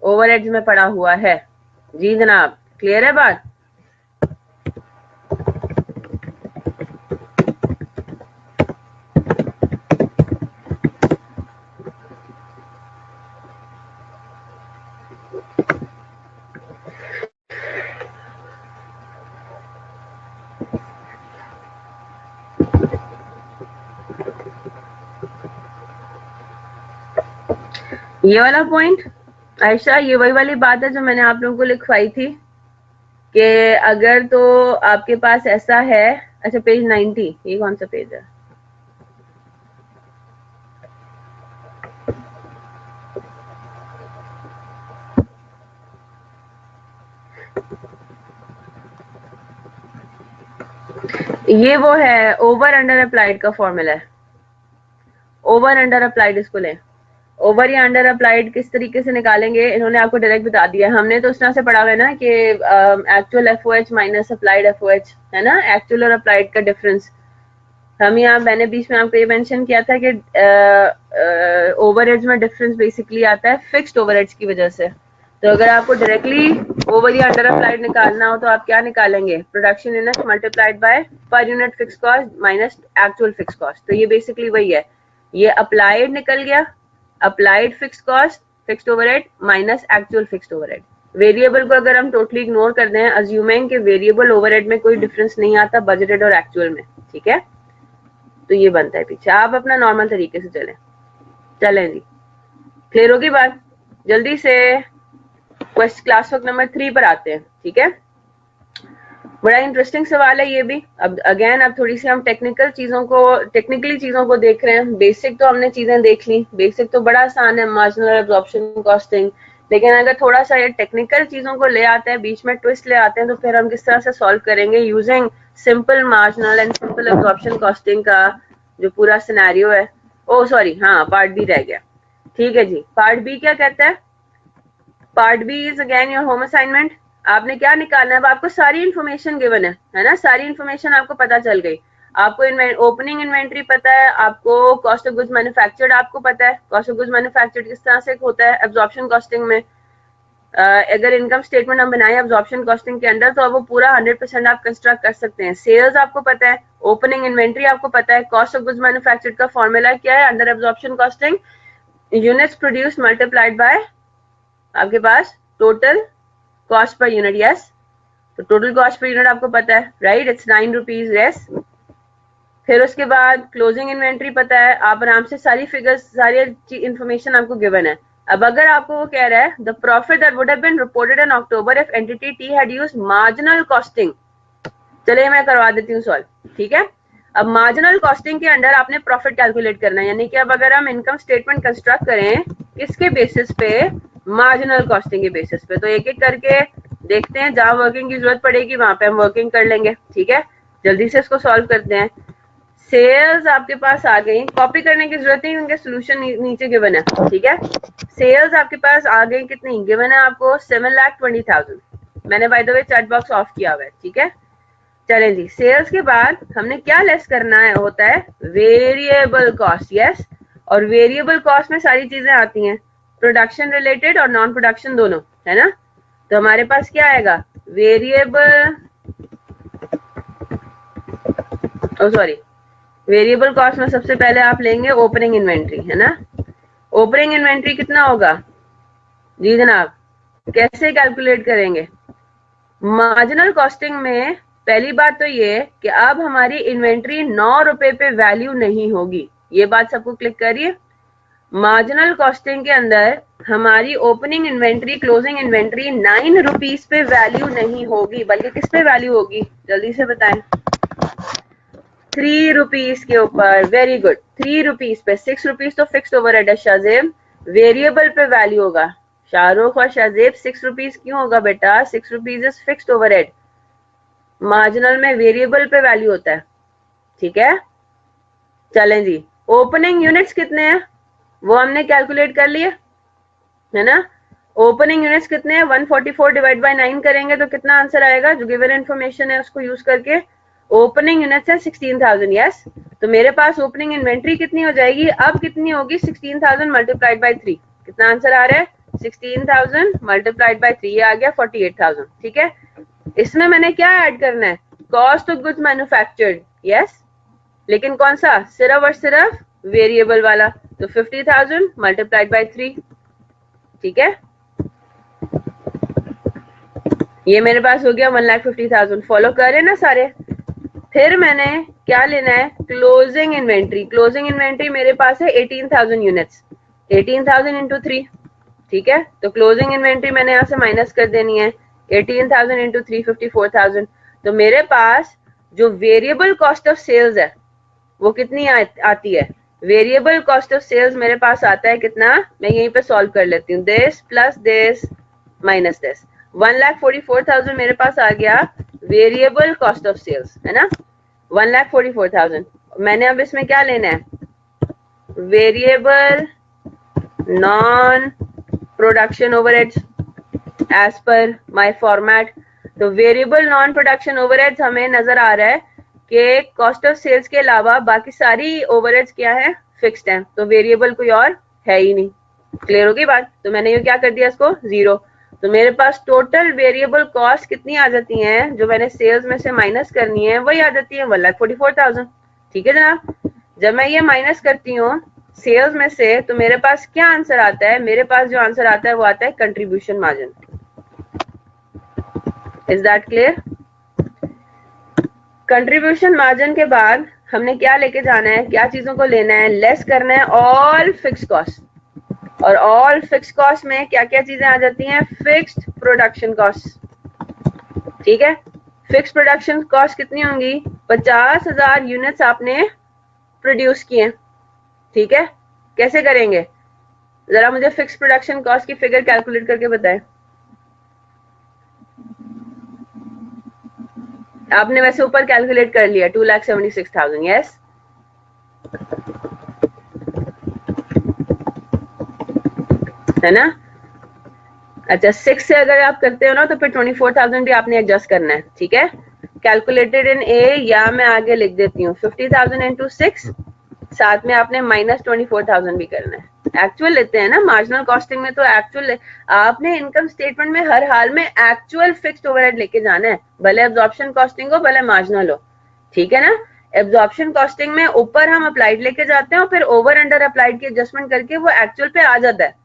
overheads में पड़ा हुआ है। जी जनाब, क्लियर है बात? ये वाला पॉइंट आयशा, ये वही वाली बात है जो मैंने आप लोगों को लिखवाई थी कि अगर तो आपके पास ऐसा है। अच्छा पेज 90, ये कौन सा पेज है? ये वो है ओवर अंडर अप्लाइड का फॉर्मूला है। ओवर अंडर अप्लाइड इसको लें। ओवर या अंडर अप्लाइड किस तरीके से निकालेंगे इन्होंने आपको डायरेक्ट बता दिया। हमने तो उस तरह से पढ़ा हुआ है ना कि actual FOH minus applied FOH है ना, एक्चुअल और अप्लाइड का डिफरेंस। हम यहाँ मैंने बीच में आपको ये मेंशन किया था कि ओवरहेड्स में डिफरेंस बेसिकली आता है फिक्स्ड ओवरहेड्स की वजह से। तो अगर आपको डायरेक्टली ओवर या अंडर अप्लाइड निकालना हो तो आप क्या निकालेंगे? Production unit multiplied by per unit fix cost minus actual fix cost. तो ये बेसिकली वही है। ये अप्लाइड निकल गया, applied fix cost fixed overhead minus actual fixed overhead. Variable को अगर हम टोटली इग्नोर कर दें, अज्यूमिंग कि वेरिएबल ओवरहेड में कोई डिफरेंस नहीं आता बजटेड और एक्चुअल में, ठीक है, तो ये बनता है पीछे। आप अपना नॉर्मल तरीके से चलें जी। क्लियर होगी बात? जल्दी से क्लास वर्क नंबर 3 पर आते हैं, ठीक है। बड़ा इंटरेस्टिंग सवाल है ये भी। अब अगेन अब थोड़ी सी हम टेक्निकली चीजों को देख रहे हैं। बेसिक तो हमने चीजें देख ली, बेसिक तो बड़ा आसान है, मार्जिनल एब्जॉर्प्शन कॉस्टिंग। लेकिन अगर थोड़ा सा ये टेक्निकल चीजों को ले आते हैं, बीच में ट्विस्ट ले आते हैं, तो फिर हम किस तरह से सॉल्व करेंगे using simple marginal and simple absorption costing का जो पूरा सिनेरियो है। ओ सॉरी, हाँ पार्ट बी रह गया। ठीक है जी, पार्ट बी क्या कहता है? Part B is again your home assignment. आपने क्या निकालना है? अब आपको सारी इन्फॉर्मेशन गिवन है ना, सारी इन्फॉर्मेशन आपको पता चल गई। आपको ओपनिंग इन्वेंट्री पता है, आपको कॉस्ट ऑफ गुड्स मैन्युफैक्चर्ड आपको पता है, कॉस्ट ऑफ गुड्स मैन्युफैक्चर्ड किस तरह से होता है एब्जॉर्प्शन कॉस्टिंग में। अगर इनकम स्टेटमेंट हम बनाए एब्जॉर्प्शन कॉस्टिंग के अंदर, तो अब वो पूरा 100% आप कंस्ट्रक्ट कर सकते हैं। सेल्स आपको पता है, ओपनिंग इन्वेंट्री आपको पता है, कॉस्ट ऑफ गुड्स मैन्युफैक्चर्ड का फॉर्मूला क्या है under absorption costing? Units produce multiplied by आपके पास total cost per unit. Yes, तो टोटल कॉस्ट पर यूनिट आपको पता है, राइट, इट्स 9 रुपीज। यस, फिर उसके बाद क्लोजिंग इन्वेंट्री पता है, आप आराम से सारी फिगर्स, सारी इंफॉर्मेशन आपको गिवन है। अब अगर आपको वो कह रहा है the profit that would have been reported in October if entity T had used marginal costing. चलिए मैं करवा देती हूँ सॉल्व, ठीक है। अब मार्जिनल कॉस्टिंग के अंडर आपने प्रॉफिट कैलकुलेट करना है, यानी कि अब अगर हम इनकम स्टेटमेंट कंस्ट्रक्ट करें किसके बेसिस पे? मार्जिनल कॉस्टिंग के बेसिस पे। तो एक एक करके देखते हैं, जहां वर्किंग की जरूरत पड़ेगी वहां पे हम वर्किंग कर लेंगे, ठीक है। जल्दी से इसको सॉल्व करते हैं। सेल्स आपके पास आ गई, कॉपी करने की जरूरत नहीं, उनके सोल्यूशन नीचे गिवन है, ठीक है। सेल्स आपके पास आ गई, कितनी गिवन है आपको? 7,20,000। मैंने by the way chat box of किया हुआ है, ठीक है। चलें जी, सेल्स के बाद हमने क्या लेस करना है? होता है वेरिएबल कॉस्ट। यस, और वेरिएबल कॉस्ट में सारी चीजें आती हैं, प्रोडक्शन रिलेटेड और नॉन प्रोडक्शन दोनों, है ना। तो हमारे पास क्या आएगा? वेरिएबल, ओ सॉरी, वेरिएबल कॉस्ट में सबसे पहले आप लेंगे ओपनिंग इन्वेंट्री, है ना। ओपनिंग इन्वेंट्री कितना होगा जी जनाब? कैसे कैलकुलेट करेंगे? मार्जिनल कॉस्टिंग में पहली बात तो ये कि अब हमारी इन्वेंट्री 9 रुपए पे वैल्यू नहीं होगी। ये बात सबको क्लिक करिए। मार्जिनल कॉस्टिंग के अंदर हमारी opening inventory, closing inventory 9 rupees पे वैल्यू नहीं होगी, बल्कि किस पे वैल्यू होगी? जल्दी से बताएं। 3 रुपीज के ऊपर। वेरी गुड, 3 रुपीज पे। 6 रुपीज तो फिक्स्ड ओवरहेड है शाहजेब, वेरिएबल पे वैल्यू होगा। शाहरुख और शाहजेब, 6 रुपीज क्यों होगा बेटा? 6 rupees is fixed overhead, marginal में वेरिएबल पे वैल्यू होता है, ठीक है। चलें जी, ओपनिंग यूनिट्स कितने हैं वो हमने कैलकुलेट कर लिए, है ना। ओपनिंग यूनिट्स कितने हैं? 144 डिवाइड बाय 9 करेंगे तो कितना आंसर आएगा? जो गिवन इन्फॉर्मेशन है उसको यूज करके ओपनिंग यूनिट्स है 16,000। यस, तो मेरे पास ओपनिंग इन्वेंट्री कितनी हो जाएगी? अब कितनी होगी? 16,000 मल्टीप्लाइड बाय 3। कितना आंसर आ रहा है? 16,000 मल्टीप्लाइड बाय 3, ये आ गया 48,000, ठीक है। इसमें मैंने क्या ऐड करना है? Cost of goods manufactured. Yes, लेकिन कौन सा? सिर्फ और सिर्फ वेरिएबल वाला। तो 50,000 मल्टीप्लाइड बाय 3, ठीक है। ये मेरे पास हो गया 1,50,000। फॉलो कर रहे ना सारे? फिर मैंने क्या लेना है? Closing inventory. क्लोजिंग इन्वेंट्री मेरे पास है 18,000 यूनिट्स, 18,000 इंटू 3, ठीक है। तो क्लोजिंग इन्वेंट्री मैंने यहाँ से माइनस कर देनी है, 18,000 इंटू 3, 54,000। तो मेरे पास जो वेरिएबल कॉस्ट ऑफ सेल्स है वो कितनी आती है? वेरिएबल कॉस्ट ऑफ सेल्स मेरे पास आता है कितना? मैं यहीं पे सॉल्व कर लेती हूँ। This plus this minus this, 1,44,000 मेरे पास आ गया वेरिएबल कॉस्ट ऑफ सेल्स, है ना। 1,44,000। मैंने अब इसमें क्या लेना है? Variable non production overheads as per my format. तो वेरिएबल नॉन प्रोडक्शन ओवरहेड्स हमें नजर आ रहा है कि कॉस्ट ऑफ सेल्स के अलावा बाकी सारी ओवरहेड्स क्या है? फिक्स्ड है, तो वेरिएबल कोई और है ही नहीं। क्लियर होगी बात? तो मैंने ये क्या कर दिया इसको? 0। तो मेरे पास टोटल वेरिएबल कॉस्ट कितनी आ जाती हैं जो मैंने सेल्स में से माइनस करनी है? वही आ जाती है 1,44,000, ठीक है जनाब। जब मैं ये माइनस करती हूँ सेल्स में से, तो मेरे पास क्या आंसर आता है? मेरे पास जो आंसर आता है वो आता है contribution margin. Is that clear? Contribution margin के बाद हमने क्या लेके जाना है, क्या चीजों को लेना है, लेस करना है ऑल फिक्स कॉस्ट। और ऑल फिक्स कॉस्ट में क्या क्या चीजें आ जाती हैं, फिक्स्ड प्रोडक्शन कॉस्ट। ठीक है, फिक्स प्रोडक्शन कॉस्ट कितनी होंगी, 50,000 यूनिट्स आपने प्रोड्यूस किए। ठीक है, कैसे करेंगे, जरा मुझे फिक्स प्रोडक्शन कॉस्ट की फिगर कैलकुलेट करके बताएं। आपने वैसे ऊपर कैलकुलेट कर लिया 2,76,000, यस? है ना? अच्छा, 6 से अगर आप करते हो ना तो फिर 24,000 भी आपने एडजस्ट करना है। ठीक है, कैलकुलेटेड इन ए, या मैं आगे लिख देती हूँ 50,000 इंटू 6, साथ में आपने माइनस 24,000 भी करना है। एक्चुअल लेते हैं ना मार्जिनल कॉस्टिंग में, तो एक्चुअल आपने इनकम स्टेटमेंट में हर हाल में एक्चुअल फिक्स्ड ओवरहेड लेके जाना है, भले एब्जॉर्प्शन कॉस्टिंग हो भले मार्जिनल हो। ठीक है ना? एब्जॉर्प्शन कॉस्टिंग में ऊपर हम अप्लाइड लेके जाते हैं और फिर ओवर अंडर अप्लाइड की एडजस्टमेंट करके वो एक्चुअल पे आ जाता है।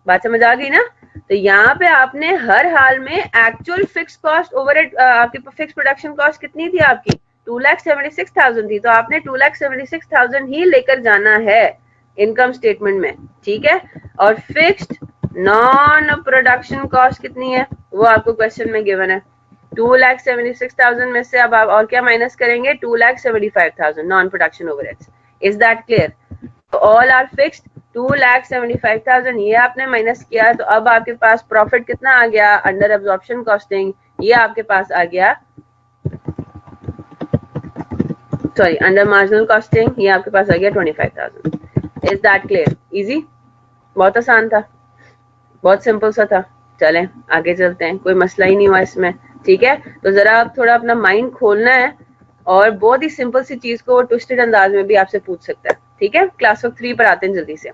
बात समझ आ गई ना? तो यहाँ पे आपने हर हाल में एक्चुअल फिक्स कॉस्ट ओवरहेड, आपकी फिक्स प्रोडक्शन कॉस्ट कितनी थी आपकी, 2,76,000 थी, तो आपने 2,76,000 ही लेकर जाना है इनकम स्टेटमेंट में। ठीक है, और फिक्स्ड नॉन प्रोडक्शन कॉस्ट कितनी है वो आपको क्वेश्चन में गिवन है। 2,76,000 में से अब आप और क्या माइनस करेंगे, 2,75,000 non production overheads. Is that clear? All are fixed, 2,75,000 ये आपने माइनस किया, तो अब आपके पास प्रॉफिट कितना आ गया अंडर एब्जॉर्प्शन कॉस्टिंग, ये आपके पास आ गया, सॉरी अंडर मार्जिनल कॉस्टिंग, ये आपके पास आ गया 25,000। Is that clear? इजी, बहुत आसान था, बहुत सिंपल सा था। चलें आगे चलते हैं, कोई मसला ही नहीं हुआ इसमें। ठीक है, तो जरा आप थोड़ा अपना माइंड खोलना है और बहुत ही सिंपल सी चीज को ट्विस्टेड अंदाज में भी आपसे पूछ सकता है। ठीक है, क्लास वर्क 3 पर आते हैं जल्दी से।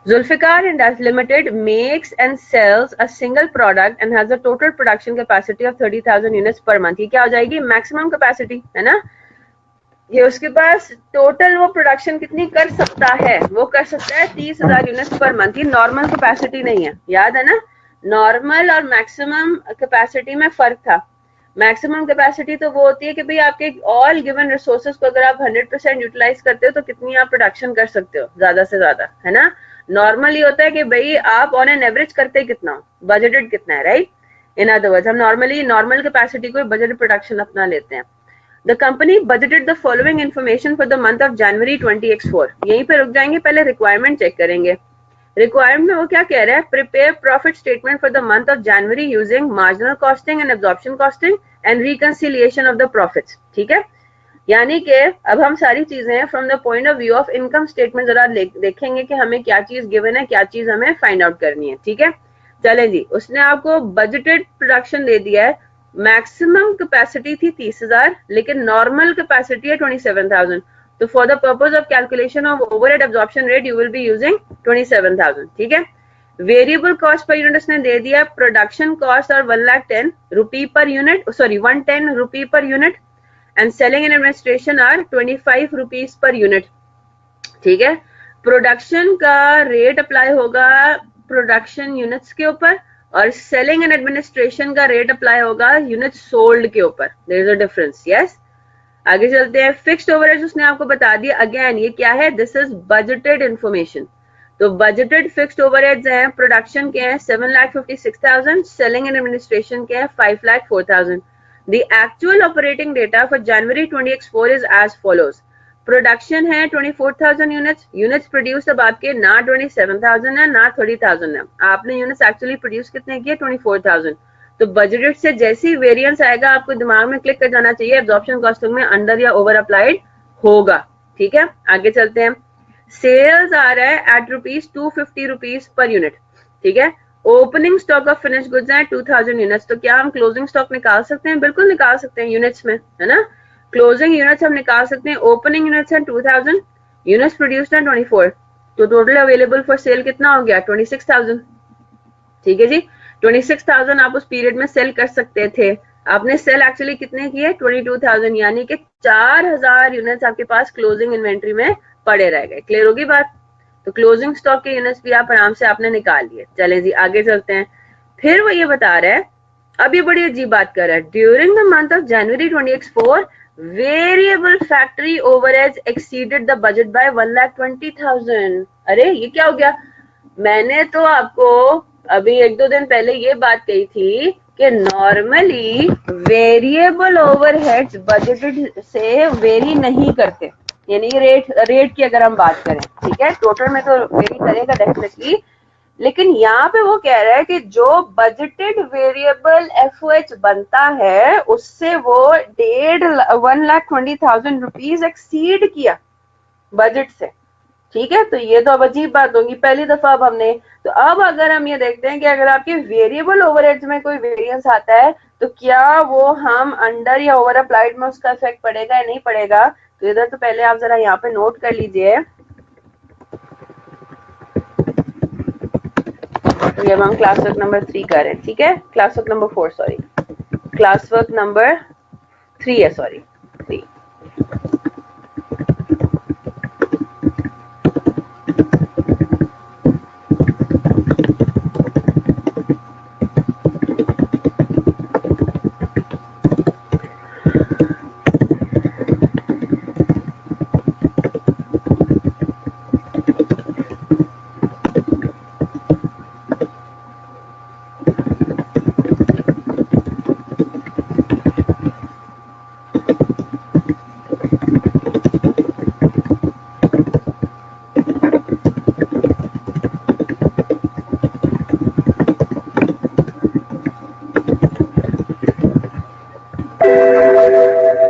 Zulfikar Industries Limited makes and sells a single product and has a total production capacity of 30,000 units per month. ये क्या हो जाएगी, मैक्सिमम कैपेसिटी है ना। ये उसके पास टोटल वो प्रोडक्शन कितनी कर सकता है, वो कर सकता है 30,000 यूनिट्स पर मंथ। ये नॉर्मल कैपेसिटी नहीं है, याद है ना? नॉर्मल और मैक्सिमम कैपेसिटी में फर्क था। मैक्सिमम कैपेसिटी तो वो होती है कि भाई आपके ऑल गिवन रिसोर्सेज को अगर आप 100% यूटिलाइज करते हो तो कितनी आप प्रोडक्शन कर सकते हो ज्यादा से ज्यादा, है ना। नॉर्मल ये होता है कि भाई आप ऑन एन एवरेज करते कितना हो, बजटेड कितना है, राइट। इन अदर वर्ड्स हम नॉर्मली नॉर्मल कैपेसिटी को बजटेड प्रोडक्शन अपना लेते हैं। The company budgeted the following information for the month of January 20x4। यहीं पे रुक जाएंगे, पहले रिक्वायरमेंट चेक करेंगे। रिक्वायरमेंट में वो क्या कह रहा है, prepare profit statement for the month of January using marginal costing and absorption costing and reconciliation of the profits. ठीक है, यानी कि अब हम सारी चीजें from the point of view of income statement जरा देखेंगे कि हमें क्या चीज गिवन है, क्या चीज हमें फाइंड आउट करनी है। ठीक है, चलें जी, उसने आपको बजटेड प्रोडक्शन दे दिया है, मैक्सिमम कैपेसिटी थी 30,000 लेकिन नॉर्मल कैपेसिटी है 27,000। तो for the purpose of calculation of overhead absorption rate you will be using 27,000। ठीक है, वेरिएबल कॉस्ट पर यूनिट उसने दे दिया, प्रोडक्शन कॉस्ट और 1,10,000 रुपी per unit, sorry 110 rupee per unit, and selling and administration are 25 rupees per unit. ठीक है, production का rate apply होगा production units के ऊपर और सेलिंग एंड एडमिनिस्ट्रेशन का रेट अप्लाई होगा यूनिट सोल्ड के ऊपर। There is a difference, yes. आगे चलते हैं, फिक्स्ड ओवरहेड्स उसने आपको बता दिया। अगेन ये क्या है, दिस इज बजटेड इंफॉर्मेशन। तो बजटेड फिक्स्ड ओवरहेड्स हैं, प्रोडक्शन के हैं 7,56,000, सेलिंग एंड एडमिनिस्ट्रेशन के हैं 5,04,000। The actual operating data for January 20x4 is as follows। Production है 24,000 यूनिट्स, यूनिट्स प्रोड्यूस अब आपके ना 27,000 है ना 30,000 है, आपने यूनिट्स एक्चुअली प्रोड्यूस कितने किए, 24,000। तो बजटेड से जैसी वेरिएंस आएगा आपको दिमाग में क्लिक कर जाना चाहिए एब्जॉर्प्शन कॉस्टिंग में अंडर या ओवर अप्लाइड होगा। ठीक है, आगे चलते हैं। सेल्स आ रहा है एट ₹250 पर यूनिट। ठीक है, opening stock of finish goods है 2,000 यूनिट्स। तो क्या हम क्लोजिंग स्टॉक निकाल सकते हैं, बिल्कुल निकाल सकते हैं यूनिट्स में, है ना। क्लोजिंग यूनिट्स हम निकाल सकते हैं, ओपनिंग यूनिट्स हैं 2,000, यूनिट्स प्रोड्यूस्ड हैं 24, तो टोटल अवेलेबल फॉर सेल कितना हो गया 26,000। ठीक है जी, 26,000 आप उस पीरियड में सेल कर सकते थे। आपने सेल एक्चुअली कितने किए 22,000, यानी कि 4,000 यूनिट्स आपके पास क्लोजिंग इन्वेंट्री में पड़े रह गए। क्लियर होगी बात? तो क्लोजिंग स्टॉक के यूनिट्स भी आप आराम से आपने निकाल लिए। चलें जी आगे चलते हैं। फिर वो ये बता रहा है अब ये बड़ी अजीब बात कर रहा है, during the month of January 2024 variable factory overheads exceeded the budget by 1,20,000। अरे ये क्या हो गया? मैंने तो आपको अभी एक दो दिन पहले ये बात कही थी कि नॉर्मली वेरिएबल ओवरहेड्स बजटेड से वेरी नहीं करते, यानी रेट की अगर हम बात करें, ठीक है, टोटल में तो वेरी करेगा डेफिनेटली, लेकिन यहाँ पे वो कह रहा है कि जो बजटेड वेरिएबल एफओएच बनता है उससे वो 1,20,000 रुपीज एक्सीड किया बजट से। ठीक है, तो ये तो अब अजीब बात होगी, पहली दफा अब हमने, तो अब अगर हम ये देखते हैं कि अगर आपके वेरिएबल ओवरहेड्स में कोई वेरिएंस आता है तो क्या वो हम अंडर या ओवर अप्लाइड में उसका इफेक्ट पड़ेगा या नहीं पड़ेगा, तो इधर तो पहले आप जरा यहाँ पे नोट कर लीजिए। तो ये हम क्लास वर्क नंबर 3 कर रहे हैं, ठीक है, class work number 4 sorry, class work number 3 है, सॉरी 3।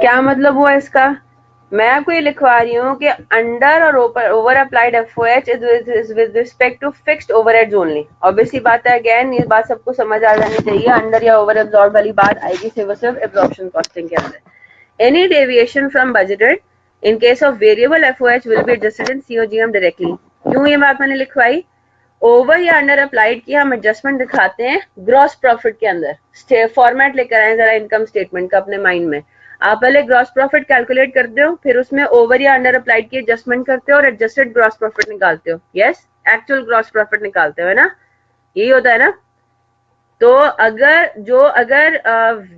क्या मतलब हुआ इसका? मैं आपको ये लिखवा रही हूँ कि अंडर और over applied FOH is with respect to fixed overheads only. Obviously बात है, अगेन ये बात सबको समझ आ जानी चाहिए, अंडर या ओवर एब्जॉर्ब वाली बात आएगी सिर्फ एब्जॉर्प्शन कॉस्टिंग के अंदर। Any deviation from budgeted in case of variable FOH will be adjusted in सीओजीएम directly. क्यों ये बात मैंने लिखवाई? ओवर या अंडर अप्लाइड की हम एडजस्टमेंट दिखाते हैं ग्रॉस प्रॉफिट के अंदर। फॉर्मेट लेकर आए जरा इनकम स्टेटमेंट का अपने माइंड में। आप पहले ग्रॉस प्रॉफिट कैलकुलेट करते हो, फिर उसमें ओवर या अंडर अप्लाइड की एडजस्टमेंट करते हो और एडजस्टेड ग्रॉस प्रॉफिट निकालते हो। यस, एक्चुअल ग्रॉस प्रॉफिट निकालते हो, है ना? यही होता है ना? तो अगर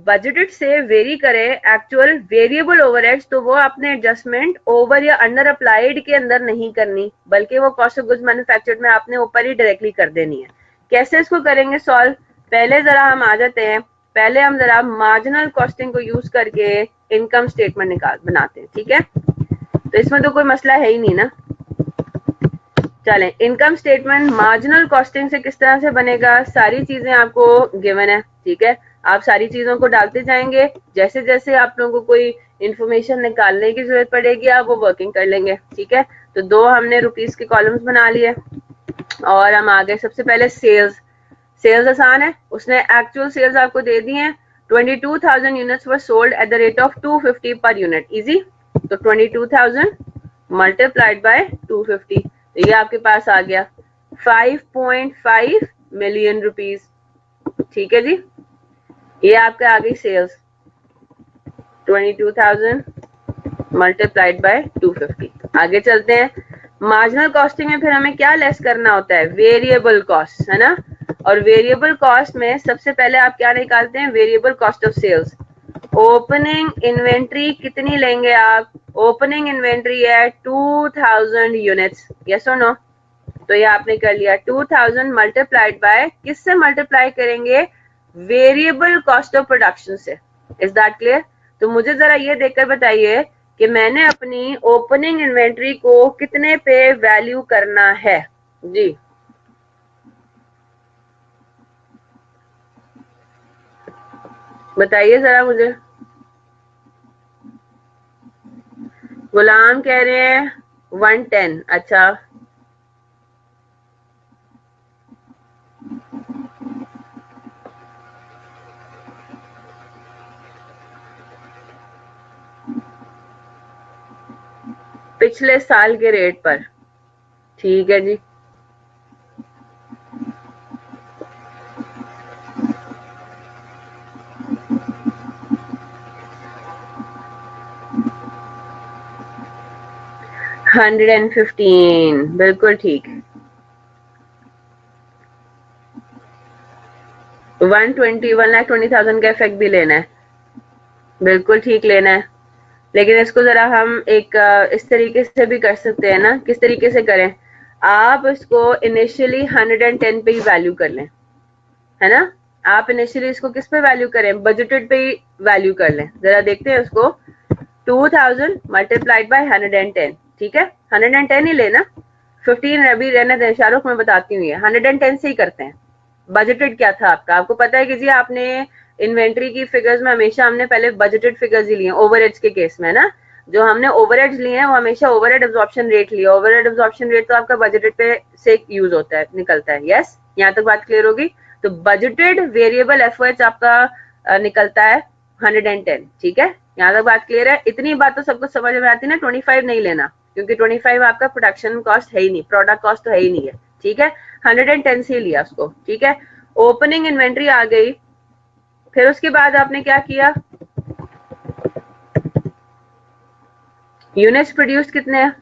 बजटेड से वेरी करे एक्चुअल वेरिएबल ओवरहेड्स, तो वो आपने एडजस्टमेंट ओवर या अंडर अप्लाइड के अंदर नहीं करनी, बल्कि वो कॉस्ट ऑफ गुड्स मैन्युफैक्चर्ड में आपने ऊपर ही डायरेक्टली कर देनी है। कैसे इसको करेंगे सॉल्व? पहले जरा हम आ जाते हैं, पहले हम जरा मार्जिनल कॉस्टिंग को यूज करके इनकम स्टेटमेंट बनाते हैं, ठीक है? तो इसमें तो कोई मसला है ही नहीं ना। चलें, इनकम स्टेटमेंट मार्जिनल कॉस्टिंग से किस तरह से बनेगा, सारी चीजें आपको गिवन है, ठीक है? आप सारी चीजों को डालते जाएंगे, जैसे जैसे आप लोगों को कोई इंफॉर्मेशन निकालने की जरूरत पड़ेगी आप वो वर्किंग कर लेंगे, ठीक है? तो दो हमने रुपीस के कॉलम्स बना लिए और हम आगे सबसे पहले सेल्स आसान है, उसने एक्चुअल सेल्स आपको दे दी है। 22,000 units were sold at the rate of 250 per unit, easy. तो 22,000 मल्टीप्लाइड बाय 250, तो ये आपके पास आ गया 5.5 मिलियन रुपीज, ठीक है जी। ये आपके आ गई सेल्स 22,000 मल्टीप्लाइड बाय 250। आगे चलते हैं, मार्जिनल कॉस्टिंग में फिर हमें क्या लेस करना होता है? वेरिएबल कॉस्ट, है ना? और वेरिएबल कॉस्ट में सबसे पहले आप क्या निकालते हैं? Variable cost of sales. Opening inventory कितनी लेंगे आप? ओपनिंग इन्वेंट्री है 2,000 यूनिट्स, यस और नो? तो ये आपने कर लिया 2,000 मल्टीप्लाइड बाय, किससे मल्टीप्लाई करेंगे? वेरिएबल कॉस्ट ऑफ प्रोडक्शन से। Is that clear? तो मुझे जरा ये देखकर बताइए कि मैंने अपनी ओपनिंग इन्वेंट्री को कितने पे वैल्यू करना है जी। बताइए जरा मुझे। गुलाम कह रहे हैं 110। अच्छा, पिछले साल के रेट पर, ठीक है जी। $115, बिल्कुल ठीक। 1,20,000 का इफेक्ट भी लेना है, बिल्कुल ठीक लेना है। लेकिन इसको जरा हम एक इस तरीके से भी कर सकते हैं ना। किस तरीके से करें, आप इसको इनिशियली 110 पे ही वैल्यू कर लें, है ना। आप इनिशियली इसको किस पे वैल्यू करें, बजटेड पे ही वैल्यू कर लें। जरा देखते हैं उसको, 2000 मल्टीप्लाइड बाय 110, ठीक है। 110 ही लेना, 15 अभी रहने दें, शाहरुख मैं बताती हूँ, ये 110 से ही करते हैं। बजटेड क्या था आपका, आपको पता है कि जी आपने इन्वेंट्री की फिगर्स में हमेशा हमने पहले बजटेड फिगर्स ही लिए ओवरहेड्स के केस में ना। जो हमने ओवरहेड्स लिए हैं वो हमेशा ओवरहेड एब्जॉर्प्शन रेट लिया। ओवरहेड एब्जॉर्प्शन रेट तो आपका बजटेड पे से यूज होता है, निकलता है। यस, यहाँ तक बात क्लियर होगी। तो बजटेड वेरिएबल एफओएच आपका निकलता है 110, ठीक है। यहाँ तक बात क्लियर है। इतनी बात तो सबको समझ में आती है ना। 25 नहीं लेना, क्योंकि 25 आपका प्रोडक्शन कॉस्ट है ही नहीं, प्रोडक्ट कॉस्ट तो है ही नहीं है, ठीक है। 110 से लिया उसको, ठीक है। ओपनिंग इन्वेंट्री आ गई, फिर उसके बाद आपने क्या किया, यूनिट्स प्रोड्यूस कितने हैं,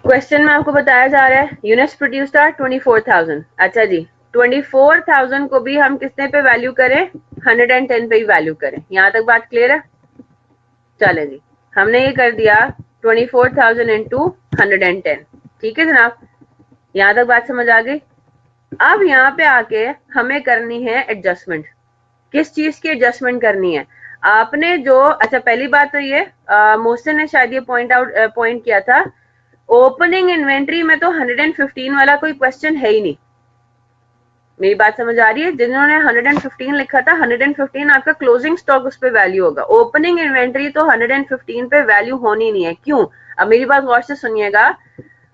क्वेश्चन में आपको बताया जा रहा है यूनिट्स प्रोड्यूस था 24,000। अच्छा जी, 24,000 को भी हम कितने पे वैल्यू करें, 110 पे ही वैल्यू करें। यहाँ तक बात क्लियर है। चले जी, हमने ये कर दिया 24,000 इंटू 110, ठीक है जनाब। यहाँ तक बात समझ आ गई। अब यहाँ पे आके हमें करनी है एडजस्टमेंट। किस चीज की एडजस्टमेंट करनी है आपने, जो अच्छा पहली बात तो ये मोहसिन ने शायद ये पॉइंट किया था, ओपनिंग इन्वेंट्री में तो 115 वाला कोई क्वेश्चन है ही नहीं। मेरी बात समझ आ रही है, जिन्होंने 115 लिखा था, 115 आपका क्लोजिंग स्टॉक उस पर वैल्यू होगा। ओपनिंग इन्वेंट्री तो 115 पे वैल्यू होनी नहीं है। क्यों, अब मेरी बात गौर से सुनिएगा।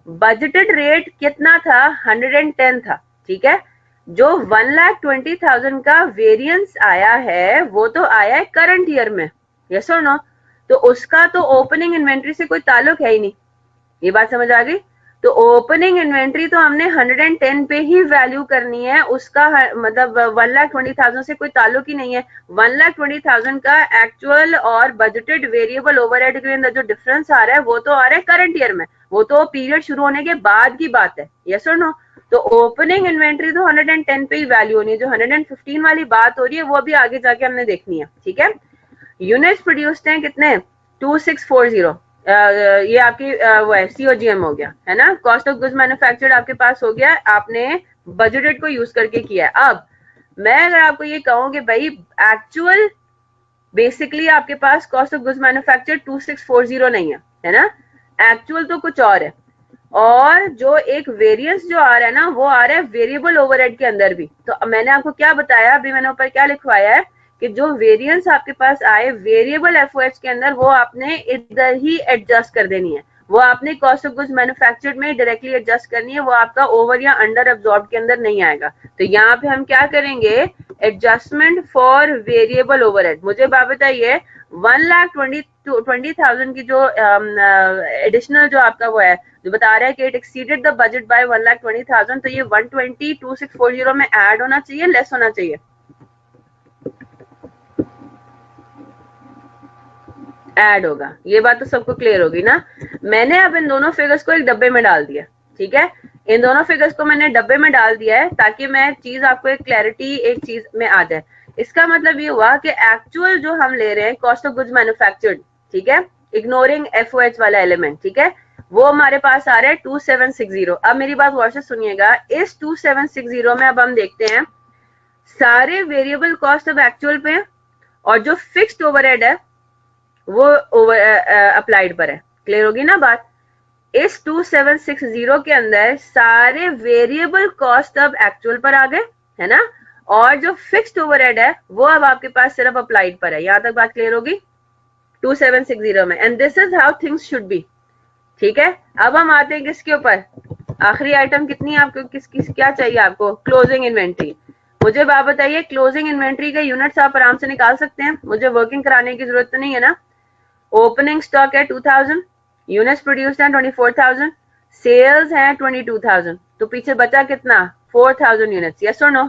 बजटेड रेट कितना था, 110 था, ठीक है। जो 1,20,000 का वेरिएंस आया है वो तो आया है करंट ईयर में, यस और नो। तो उसका तो ओपनिंग इन्वेंट्री से कोई ताल्लुक है ही नहीं। ये बात समझ आ गई। तो ओपनिंग इन्वेंट्री तो हमने 110 पे ही वैल्यू करनी है, उसका मतलब 1,20,000 से कोई ताल्लुक ही नहीं है। 1,20,000 का एक्चुअल और बजटेड वेरिएबल ओवरहेड के अंदर जो डिफरेंस आ रहा है वो तो आ रहा है करंट ईयर में, वो तो पीरियड शुरू होने के बाद की बात है, यस और नो। तो ओपनिंग इन्वेंट्री तो 110 पे ही वैल्यू होनी है। जो 115 वाली बात हो रही है वो अभी आगे जाके हमने देखनी है, ठीक है। यूनिट्स प्रोड्यूस्ड हैं कितने, 2640। ये आपकी वो है सीओजीएम हो गया, है ना। कॉस्ट ऑफ गुड्स मैन्युफैक्चर्ड आपके पास हो गया, आपने बजटेड को यूज करके किया है। अब मैं अगर आपको ये कहूँ कि भाई एक्चुअल बेसिकली आपके पास कॉस्ट ऑफ गुड्स मैन्युफैक्चर्ड 2640 नहीं है ना। एक्चुअल तो कुछ और है, और जो एक वेरिएंस जो आ रहा है ना वो आ रहा है वेरिएबल ओवरहेड के अंदर भी। तो मैंने आपको क्या बताया, अभी मैंने ऊपर क्या लिखवाया है कि जो वेरिएंस आपके पास आए वेरिएबल एफओएच के अंदर, वो आपने इधर ही एडजस्ट कर देनी है। वो आपने कॉस्ट ऑफ गुड्स मैन्युफैक्चर्ड में डायरेक्टली एडजस्ट करनी है, वो आपका ओवर या अंडर एब्जॉर्ब के अंदर नहीं आएगा। तो यहाँ पे हम क्या करेंगे, एडजस्टमेंट फॉर वेरिएबल ओवरहेड। मुझे बात बताइए, 1,20,000 की जो एडिशनल जो आपका वो है, जो बता रहा है कि it exceeded the budget by 1,20,000, तो ये 120,2640 में ऐड होना चाहिए, लेस होना चाहिए, ऐड होगा। ये बात तो सबको क्लियर होगी ना। मैंने अब इन दोनों फिगर्स को एक डब्बे में डाल दिया, ठीक है। इन दोनों फिगर्स को मैंने डब्बे में डाल दिया है ताकि मैं चीज आपको एक क्लैरिटी एक चीज में आ जाए। इसका मतलब ये हुआ कि एक्चुअल जो हम ले रहे हैं कॉस्ट ऑफ गुड्स मैन्युफैक्चर्ड, ठीक है, इग्नोरिंग एफओएच वाला एलिमेंट, ठीक है, वो हमारे पास आ रहा है 2760। अब मेरी बात गौर से सुनिएगा, इस 2760 में अब हम देखते हैं सारे वेरिएबल कॉस्ट अब एक्चुअल पे हैं, और जो फिक्स्ड ओवरहेड है वो ओवर अप्लाइड पर है। क्लियर होगी ना बात। इस 2760 के अंदर सारे वेरिएबल कॉस्ट अब एक्चुअल पर आ गए, है ना, और जो फिक्स्ड ओवरहेड है वो अब आपके पास सिर्फ अप्लाइड पर है। यहां तक बात क्लियर होगी 2760 में। And this is how things should be, ठीक है। अब हम आते हैं किसके ऊपर, आखिरी आइटम कितनी है आपको, किस क्या चाहिए आपको, क्लोजिंग इन्वेंट्री। मुझे बात बताइए, क्लोजिंग इन्वेंट्री के यूनिट्स आप आराम से निकाल सकते हैं, मुझे वर्किंग कराने की जरूरत तो नहीं है ना। ओपनिंग स्टॉक है 2000, यूनिट्स प्रोड्यूस्ड हैं 24,000, सेल्स हैं 22,000, तो पीछे बचा कितना, 4,000 यूनिट्स, यस और नो।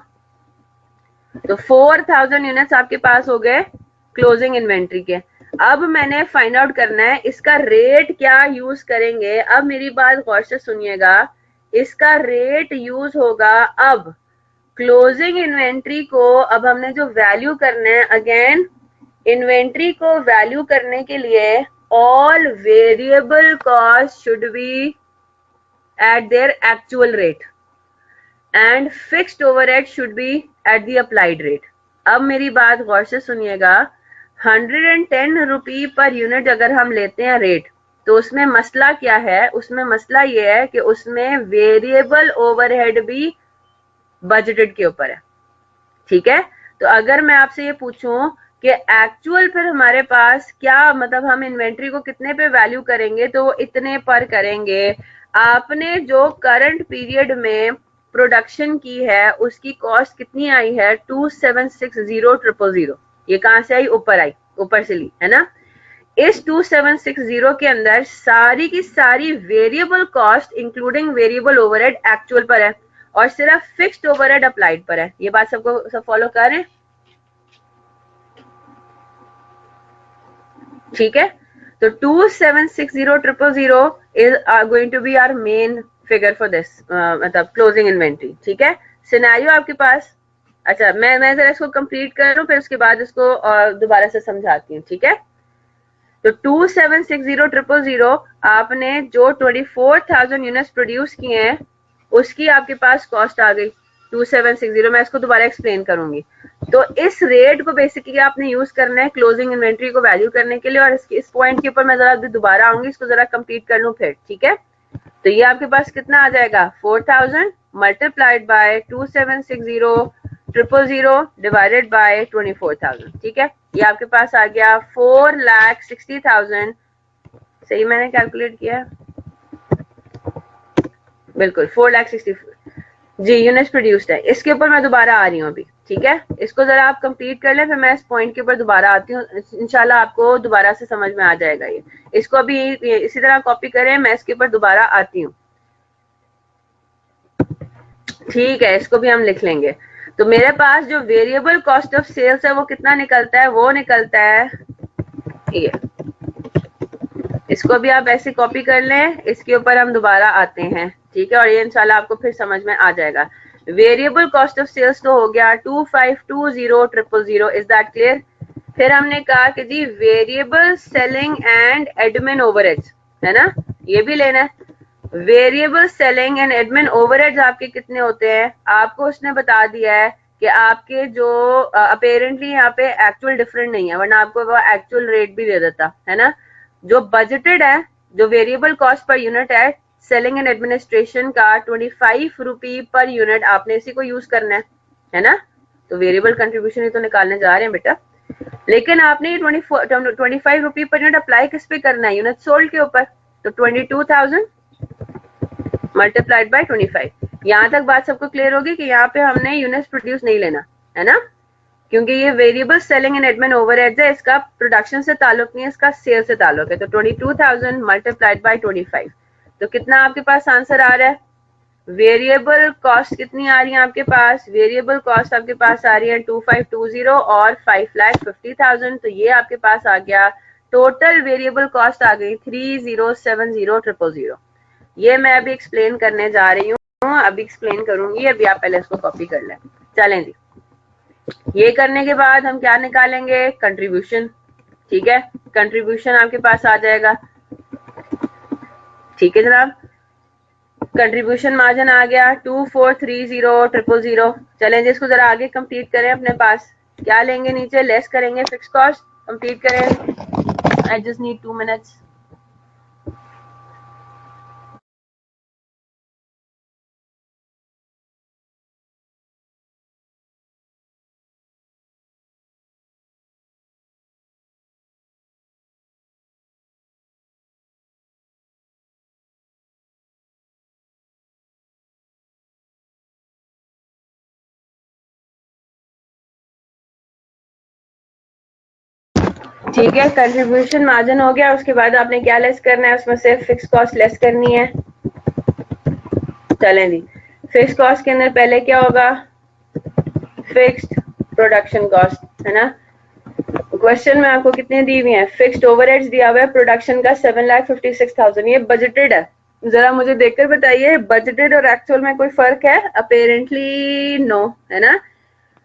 तो 4,000 यूनिट्स आपके पास हो गए क्लोजिंग इन्वेंट्री के। अब मैंने फाइंड आउट करना है इसका रेट क्या यूज करेंगे। अब मेरी बात गौर से सुनिएगा, इसका रेट यूज होगा अब क्लोजिंग इन्वेंट्री को। अब हमने जो वैल्यू करना है, अगेन इन्वेंट्री को वैल्यू करने के लिए all variable cost should be at their actual rate and fixed overhead should be at the applied rate। अब मेरी बात गौर से सुनिएगा, 110 रुपी पर यूनिट अगर हम लेते हैं रेट, तो उसमें मसला क्या है, उसमें मसला ये है कि उसमें वेरिएबल ओवरहेड भी बजटेड के ऊपर है। ठीक है, तो अगर मैं आपसे ये पूछूं कि एक्चुअल फिर हमारे पास क्या, मतलब हम इन्वेंट्री को कितने पे वैल्यू करेंगे, तो वो इतने पर करेंगे। आपने जो करंट पीरियड में प्रोडक्शन की है उसकी कॉस्ट कितनी आई है, 2760,000। ये कहां से आई, ऊपर आई, ऊपर से ली है ना। इस 2760 के अंदर सारी की सारी variable cost including variable overhead actual पर है और सिर्फ फिक्स्ड ओवरहेड अप्लाइड पर है। ये बात सबको सब फॉलो कर रहे हैं? ठीक है, तो 2760,000 is going to be our main figure for this, मतलब क्लोजिंग इन्वेंट्री। ठीक है, सिनेरियो आपके पास। अच्छा, मैं जरा इसको कंप्लीट कर लूं, फिर उसके बाद इसको दोबारा से समझाती हूँ। ठीक है, तो 2760,000 आपने जो 24,000 यूनिट्स प्रोड्यूस किए हैं उसकी आपके पास कॉस्ट आ गई 2760। मैं इसको दोबारा एक्सप्लेन करूंगी। तो इस रेट को बेसिकली आपने यूज करना है क्लोजिंग इन्वेंट्री को वैल्यू करने के लिए, और इस पॉइंट के ऊपर मैं जरा दोबारा आऊंगी, इसको जरा कंप्लीट कर लूं फिर। ठीक है, तो ये आपके पास कितना आ जाएगा, 4,000 मल्टीप्लाइड बाय 2760,000 डिवाइडेड बाय 24,000। ठीक है, ये आपके पास आ गया 4,60,000। सही मैंने कैलकुलेट किया, बिल्कुल 4,60,000 जी यूनिट्स प्रोड्यूस्ड है। इसके ऊपर मैं दोबारा आ रही हूँ अभी। ठीक है, इसको जरा आप कंप्लीट कर लें, फिर मैं इस पॉइंट के ऊपर दोबारा आती हूँ, इंशाल्लाह आपको दोबारा से समझ में आ जाएगा ये। इसको अभी इसी तरह कॉपी करें, मैं इसके ऊपर दोबारा आती हूँ। ठीक है, इसको भी हम लिख लेंगे। तो मेरे पास जो वेरिएबल कॉस्ट ऑफ सेल्स है वो कितना निकलता है, वो निकलता है ये। इसको भी आप ऐसे कॉपी कर लें, इसके ऊपर हम दोबारा आते हैं। ठीक है, और ये इंशाल्लाह आपको फिर समझ में आ जाएगा। वेरिएबल कॉस्ट ऑफ सेल्स तो हो गया 2520,000। Is that clear? फिर हमने कहा कि जी variable selling and admin overheads है ना, ये भी लेना है। Variable selling and admin overheads आपके कितने होते हैं, आपको उसने बता दिया है कि आपके जो अपेरेंटली यहाँ पे एक्चुअल डिफरेंट नहीं है, वरना आपको वो एक्चुअल रेट भी दे देता है ना। जो बजटेड है, जो वेरिएबल कॉस्ट पर यूनिट है सेलिंग एंड एडमिनिस्ट्रेशन का 25 रुपी पर यूनिट, आपने इसी को यूज करना है ना। तो वेरिएबल कंट्रीब्यूशन ही तो निकालने जा रहे हैं बेटा, लेकिन आपने ये 25 रुपी पर यूनिट अप्लाई किस पे करना है, यूनिट सोल्ड के ऊपर। तो 22,000 मल्टीप्लाइड बाय 25। यहाँ तक बात सबको क्लियर होगी कि यहाँ पे हमने यूनिट्स प्रोड्यूस नहीं लेना है ना, क्योंकि ये variable selling and admin overheads है, इसका प्रोडक्शन से ताल्लुक नहीं है, इसका सेल से ताल्लुक है। तो 22,000 मल्टीप्लाइड बाय 25, तो कितना आपके पास आंसर आ रहा है। वेरिएबल कॉस्ट कितनी आ रही है आपके पास, वेरिएबल कॉस्ट आपके पास आ रही है 2520 और 5,50,000। तो ये आपके पास आ गया, टोटल वेरिएबल कॉस्ट आ गई 3,07,000। ये मैं अभी एक्सप्लेन करने जा रही हूँ, अभी एक्सप्लेन करूंगी, अभी आप पहले इसको कॉपी कर लें। चलें जी, ये करने के बाद हम क्या निकालेंगे, कंट्रीब्यूशन। ठीक है, कंट्रीब्यूशन आपके पास आ जाएगा। ठीक है जनाब, कंट्रीब्यूशन मार्जिन आ गया 2430,000। चलें जी, इसको जरा आगे कंप्लीट करें। अपने पास क्या लेंगे, नीचे लेस करेंगे फिक्स कॉस्ट, कंप्लीट करें। I just need 2 minutes. ठीक है, कंट्रीब्यूशन मार्जिन हो गया। उसके बाद आपने क्या लेस करना है, उसमें से फिक्स कॉस्ट लेस करनी है। चलें जी, फिक्स कॉस्ट के अंदर पहले क्या होगा, फिक्स्ड प्रोडक्शन कॉस्ट है ना। क्वेश्चन में आपको कितने दी हुई हैं? फिक्स्ड ओवरहेड्स दिया हुआ है प्रोडक्शन का 7,56,000, ये बजटेड है। जरा मुझे देखकर बताइए बजटेड और एक्चुअल में कोई फर्क है? अपेरेंटली नो, है ना।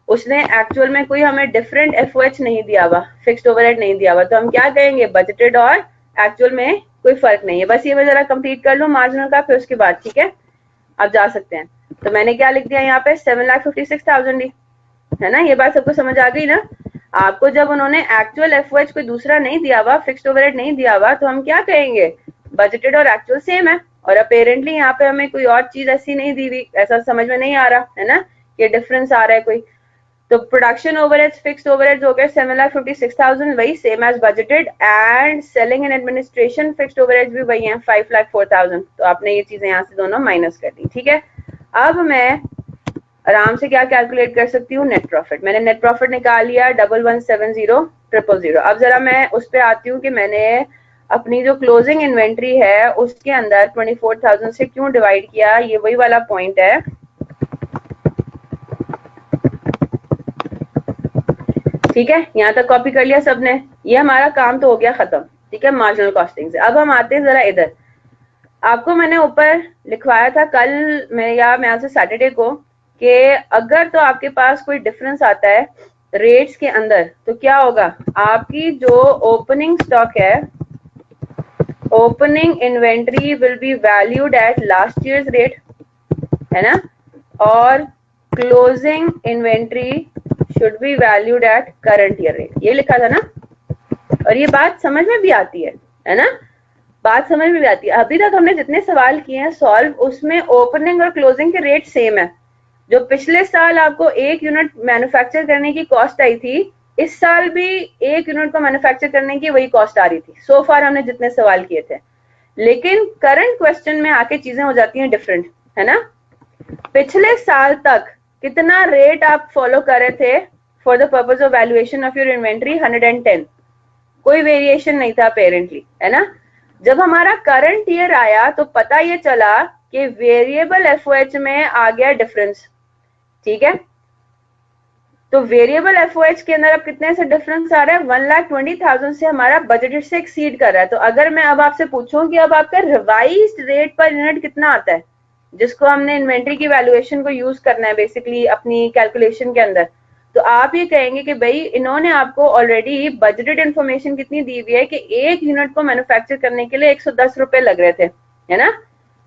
उसने एक्चुअल में कोई हमें डिफरेंट एफओएच नहीं दिया हुआ, फिक्स्ड ओवरहेड नहीं दिया हुआ, तो हम क्या कहेंगे? बजटेड और एक्चुअल में कोई फर्क नहीं है। बस ये मैं जरा कंप्लीट कर लूं मार्जिनल का, फिर उसके बाद ठीक है आप जा सकते हैं। तो मैंने क्या लिख दिया यहाँ पे? 7,56,000 ही, है ना। ये बात सबको समझ आ गई ना? आपको जब उन्होंने एक्चुअल एफओएच कोई दूसरा नहीं दिया हुआ, फिक्स्ड ओवरहेड नहीं दिया हुआ, तो हम क्या कहेंगे? बजटेड और एक्चुअल सेम है। और अपेरेंटली यहाँ पे हमें कोई और चीज ऐसी नहीं दी हुई, ऐसा समझ में नहीं आ रहा है ना, ये डिफरेंस आ रहा है कोई। तो प्रोडक्शन ओवरहेड्स फिक्स्ड ओवरहेड्स हो गए 7,56,000, वही same as budgeted, and selling and administration fixed overheads भी वही हैं 5,04,000। तो आपने ये चीजें यहाँ से दोनों माइनस कर दी, ठीक है। अब मैं आराम से क्या कैलकुलेट कर सकती हूँ? Net profit. मैंने नेट प्रॉफिट निकाल लिया 11,70,000। अब जरा मैं उस पर आती हूँ कि मैंने अपनी जो क्लोजिंग इन्वेंट्री है उसके अंदर 24,000 से क्यों डिवाइड किया। ये वही वाला पॉइंट है, ठीक है। यहाँ तक कॉपी कर लिया सबने, ये हमारा काम तो हो गया खत्म, ठीक है, मार्जिनल कॉस्टिंग से। अब हम आते हैं जरा इधर। आपको मैंने ऊपर लिखवाया था कल मैं या मैं आज सैटरडे को कि अगर तो आपके पास कोई डिफरेंस आता है रेट्स के अंदर तो क्या होगा? आपकी जो ओपनिंग स्टॉक है, opening inventory will be valued at last years rate, है ना, और closing inventory should be valued at current year rate, ये लिखा था ना। और ये बात समझ में भी आती है ना, बात समझ में भी आती है। अभी तक हमने जितने सवाल किए हैं सॉल्व, उसमें ओपनिंग और क्लोजिंग के रेट सेम है। जो पिछले साल आपको एक यूनिट मैन्युफैक्चर करने की कॉस्ट आई थी, इस साल भी एक यूनिट को मैन्युफैक्चर करने की वही कॉस्ट आ रही थी। सो फार हमने जितने सवाल किए थे, लेकिन करंट क्वेश्चन में आके चीजें हो जाती हैं डिफरेंट, है ना। पिछले साल तक कितना रेट आप फॉलो कर रहे थे for the purpose of valuation of your inventory? 110, कोई वेरिएशन नहीं था अपेरेंटली, है ना। जब हमारा करंट ईयर आया तो पता ये चला कि वेरिएबल एफओएच में आ गया डिफरेंस, ठीक है। तो वेरिएबल एफओएच के अंदर अब कितने से डिफरेंस आ रहा है? 1,20,000 से हमारा बजटेड से एक्सीड कर रहा है। तो अगर मैं अब आपसे पूछूं कि अब आपका रिवाइज्ड रेट पर यूनिट कितना आता है, जिसको हमने इन्वेंट्री की वैल्यूएशन को यूज करना है बेसिकली अपनी कैलकुलेशन के अंदर, तो आप ये कहेंगे कि भाई इन्होंने आपको ऑलरेडी बजटेड इन्फॉर्मेशन कितनी दी हुई है कि एक यूनिट को मैन्युफैक्चर करने के लिए 110 रुपए लग रहे थे, है ना।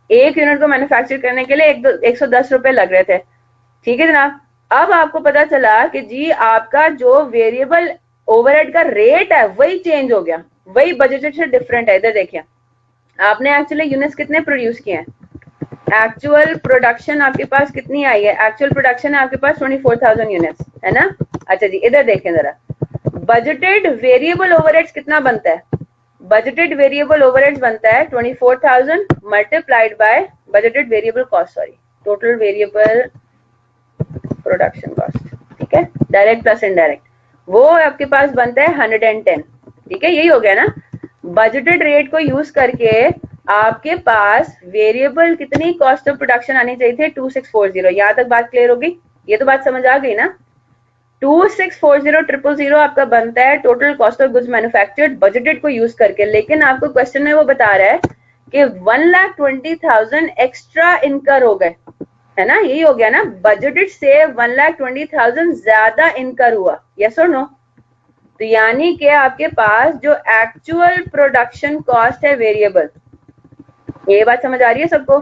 एक यूनिट को मैन्युफैक्चर करने के लिए 110 रुपए लग रहे थे, ठीक है जनाब। अब आपको पता चला कि जी आपका जो वेरिएबल ओवरहेड का रेट है वही चेंज हो गया, वही बजटेड से डिफरेंट है। इधर देखिए, आपने एक्चुअली यूनिट्स कितने प्रोड्यूस किए हैं? एक्चुअल प्रोडक्शन आपके पास कितनी आई है? एक्चुअल प्रोडक्शन है आपके पास 24,000 यूनिट्स, है ना। अच्छा जी, इधर देखें जरा, बजटेड वेरिएबल ओवरहेड्स कितना बनता है? बजटेड वेरिएबल ओवरहेड्स बनता है 24,000 multiplied by budgeted variable cost, sorry total variable production cost, ठीक है, डायरेक्ट प्लस इनडायरेक्ट, वो आपके पास बनता है 110, ठीक है। यही हो गया ना। बजटेड रेट को यूज करके आपके पास वेरिएबल कितनी कॉस्ट ऑफ प्रोडक्शन आनी चाहिए थे? 2640। यहाँ तक बात क्लियर होगी? ये तो बात समझ आ गई ना। 2640,000 आपका बनता है total cost of goods manufactured budgeted को यूज करके। लेकिन आपको क्वेश्चन में वो बता रहा है कि 1,20,000 एक्स्ट्रा इनकर हो गए, है ना। यही हो गया ना, बजटेड से 1,20,000 ज्यादा इनकर हुआ, यस और नो। तो यानी कि आपके पास जो एक्चुअल प्रोडक्शन कॉस्ट है वेरिएबल, ये बात समझ आ रही है सबको?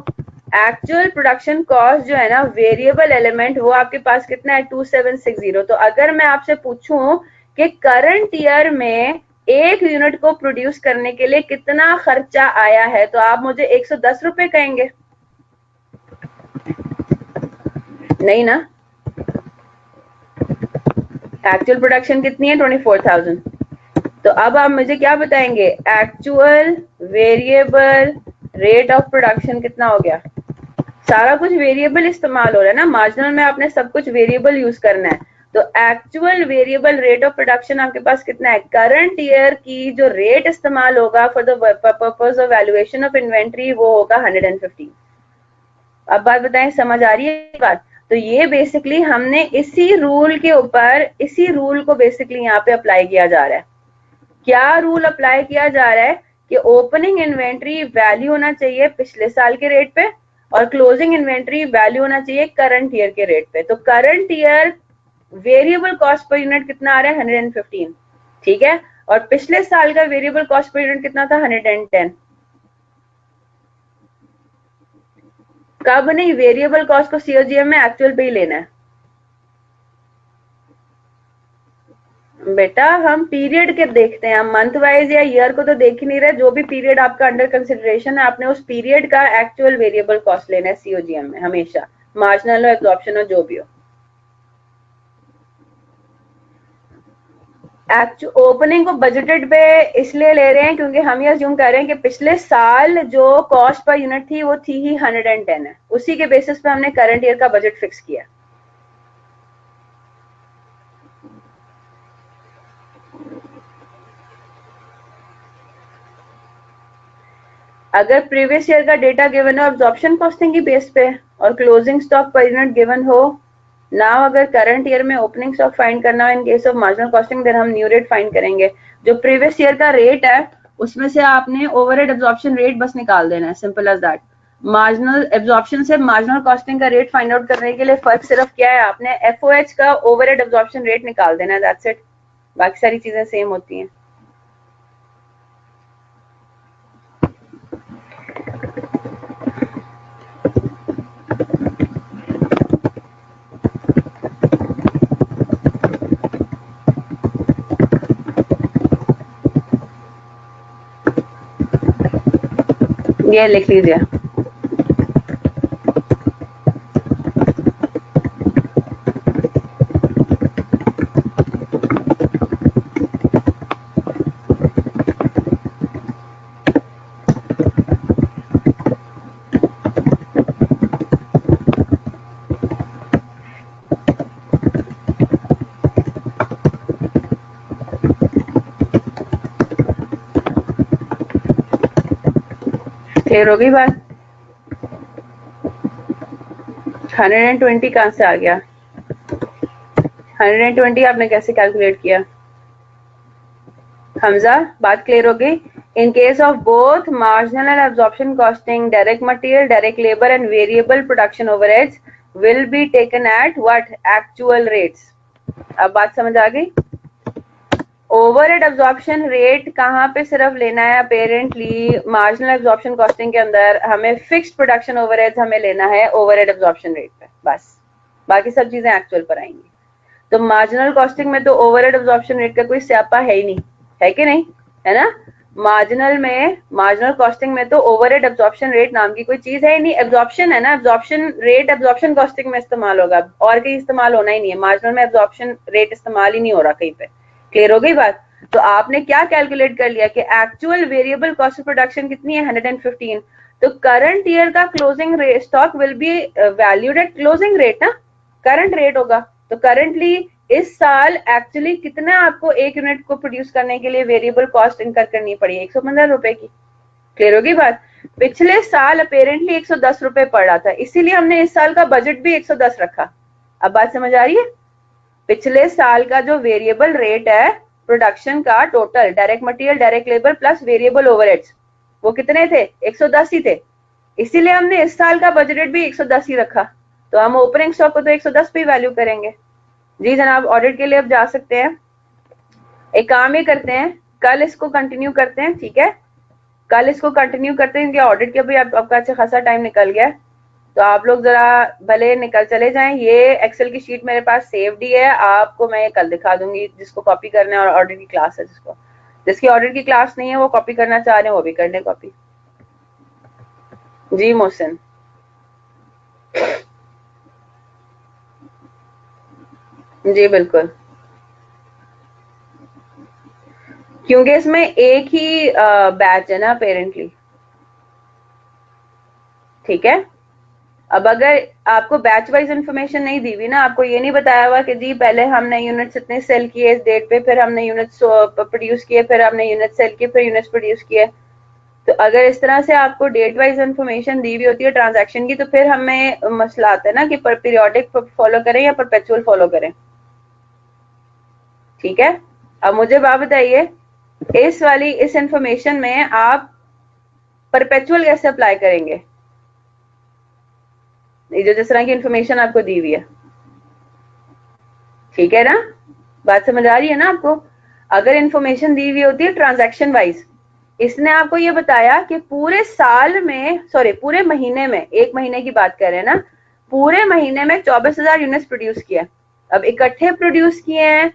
एक्चुअल प्रोडक्शन कॉस्ट जो है ना वेरिएबल एलिमेंट, वो आपके पास कितना है? 2,760। तो अगर मैं आपसे पूछूं कि करंट ईयर में एक यूनिट को प्रोड्यूस करने के लिए कितना खर्चा आया है, तो आप मुझे 110 रुपए कहेंगे? नहीं ना। एक्चुअल प्रोडक्शन कितनी है? 24,000। तो अब आप मुझे क्या बताएंगे? Actual variable rate of production कितना हो गया? सारा कुछ वेरिएबल इस्तेमाल हो रहा है ना, मार्जिनल में आपने सब कुछ वेरिएबल यूज करना है। तो actual variable rate of production आपके पास कितना है? करंट ईयर की जो रेट इस्तेमाल होगा for the purpose of valuation of inventory, वो होगा 115। अब बात बताएं, समझ आ रही है बात? तो ये बेसिकली हमने इसी रूल के ऊपर, इसी रूल को बेसिकली यहाँ पे अप्लाई किया जा रहा है। क्या रूल अप्लाई किया जा रहा है कि ओपनिंग इन्वेंट्री वैल्यू होना चाहिए पिछले साल के रेट पे और क्लोजिंग इन्वेंट्री वैल्यू होना चाहिए करंट ईयर के रेट पे। तो current year variable cost per unit कितना आ रहा है 115, ठीक है, और पिछले साल का वेरिएबल कॉस्ट पर यूनिट कितना था 110। कब नहीं, वेरिएबल कॉस्ट को सीओजीएम में एक्चुअल पे ही लेना है बेटा। हम पीरियड के देखते हैं, हम मंथ वाइज या ईयर को तो देख ही नहीं रहे। जो भी पीरियड आपका अंडर कंसिडरेशन है आपने उस पीरियड का एक्चुअल वेरिएबल कॉस्ट लेना है सीओजीएम में हमेशा, मार्जिनल हो एब्जॉर्प्शन हो जो भी हो। ओपनिंग को बजटेड पे इसलिए ले रहे हैं क्योंकि हम ये अज्यूम कर रहे हैं कि पिछले साल जो कॉस्ट पर यूनिट थी वो थी ही 110 है, उसी के बेसिस पे हमने करंट ईयर का बजट फिक्स किया। अगर प्रीवियस ईयर का डेटा गिवन हो एब्जॉर्प्शन कॉस्टिंग की बेस पे और closing stock per unit given हो, नाउ अगर करंट ईयर में ओपनिंग स्टॉक फाइंड करना है in case of marginal costing, then हम न्यू रेट फाइंड करेंगे। जो प्रीवियस ईयर का रेट है उसमें से आपने ओवरहेड एब्जॉर्प्शन रेट बस निकाल देना है, simple as that. Marginal absorption से मार्जिनल कॉस्टिंग का रेट फाइंड आउट करने के लिए फर्क सिर्फ क्या है, आपने एफओएच का ओवरहेड एब्जॉर्प्शन रेट निकाल देना है, दैट्स इट। बाकी सारी चीजें सेम होती हैं। ये लिख लीजिए। क्लियर हो गई बात? 120 कहां से आ गया? 120 आपने कैसे कैलकुलेट किया? हमजा, बात क्लियर हो गई? In case of both marginal and absorption costing, direct material, direct labor and variable production overheads will be taken at what? Actual rates. अब बात समझ आ गई? ओवरहेड एब्जॉर्प्शन रेट कहाँ पे सिर्फ लेना है अपेरेंटली, मार्जिनल एब्जॉर्प्शन कॉस्टिंग के अंदर हमें फिक्स्ड प्रोडक्शन ओवरहेड्स हमें लेना है ओवरहेड एब्जॉर्प्शन रेट पे, बस बाकी सब चीजें एक्चुअल पर आएंगी। तो मार्जिनल कॉस्टिंग में तो ओवरहेड एब्जॉर्प्शन रेट का कोई स्यापा है ही नहीं, है कि नहीं, है ना। मार्जिनल कॉस्टिंग में तो ओवरहेड एब्जॉर्प्शन रेट नाम की कोई चीज है ही नहीं। एब्जॉर्प्शन है ना, एब्जॉर्प्शन रेट एब्जॉर्प्शन कॉस्टिंग में इस्तेमाल होगा और कहीं इस्तेमाल होना ही नहीं है। मार्जिनल में एब्जॉर्प्शन रेट इस्तेमाल ही नहीं हो रहा कहीं पे। क्लियर हो गई बात? तो आपने क्या कैलकुलेट कर लिया कि actual variable cost of production कितनी है 115। तो करंट ईयर का closing stock will be valued at closing rate ना, करंट रेट होगा। तो करंटली इस साल एक्चुअली कितना आपको एक यूनिट को प्रोड्यूस करने के लिए वेरिएबल कॉस्ट इनकर करनी पड़ी? 115 रुपए की। क्लियर होगी बात? पिछले साल अपेरेंटली 110 रुपए पड़ रहा था, इसीलिए हमने इस साल का बजट भी 110 रखा। अब बात समझ आ रही है? पिछले साल का जो वेरिएबल रेट है प्रोडक्शन का total, direct material, direct labour plus variable overheads, वो कितने थे? 110 ही थे, इसीलिए हमने इस साल का बजट भी 110 ही रखा। तो हम ओपनिंग स्टॉक को तो 110 पे वैल्यू करेंगे। जी जनाब, ऑडिट के लिए अब जा सकते हैं। एक काम ही करते हैं, कल इसको कंटिन्यू करते हैं, ठीक है, कल इसको कंटिन्यू करते हैं क्योंकि ऑडिट के भी आपका अच्छा खासा टाइम निकल गया है। तो आप लोग जरा भले निकल चले जाएं। ये एक्सेल की शीट मेरे पास सेव्ड ही है, आपको मैं कल दिखा दूंगी जिसको कॉपी करना है, और ऑडिट की क्लास है जिसकी ऑडिट की क्लास नहीं है वो कॉपी करना चाह रहे हैं वो भी कर ले कॉपी। जी मोहसिन, जी बिल्कुल, क्योंकि इसमें एक ही बैच है ना अपेरेंटली, ठीक है। अब अगर आपको बैच वाइज इन्फॉर्मेशन नहीं दी हुई ना, आपको ये नहीं बताया हुआ कि जी पहले हमने यूनिट्स इतने सेल किए इस डेट पे, फिर हमने यूनिट्स प्रोड्यूस किए, फिर हमने यूनिट सेल किए, फिर यूनिट्स प्रोड्यूस किए, तो अगर इस तरह से आपको डेट वाइज इंफॉर्मेशन दी हुई होती है ट्रांजैक्शन की, तो फिर हमें मसला आता है ना कि पीरियोडिक फॉलो करें या परपेचुअल फॉलो करें। ठीक है, अब मुझे बात बताइए, इस इंफॉर्मेशन में आप परपेचुअल कैसे अप्लाई करेंगे? ये जो जिस तरह की इंफॉर्मेशन आपको दी हुई है, ठीक है ना, बात समझ आ रही है ना आपको? अगर इंफॉर्मेशन दी हुई होती है ट्रांजैक्शन वाइज, इसने आपको ये बताया कि पूरे साल में, सॉरी पूरे महीने में, एक महीने की बात कर रहे हैं ना, पूरे महीने में 24,000 यूनिट्स प्रोड्यूस किया। अब इकट्ठे प्रोड्यूस किए हैं,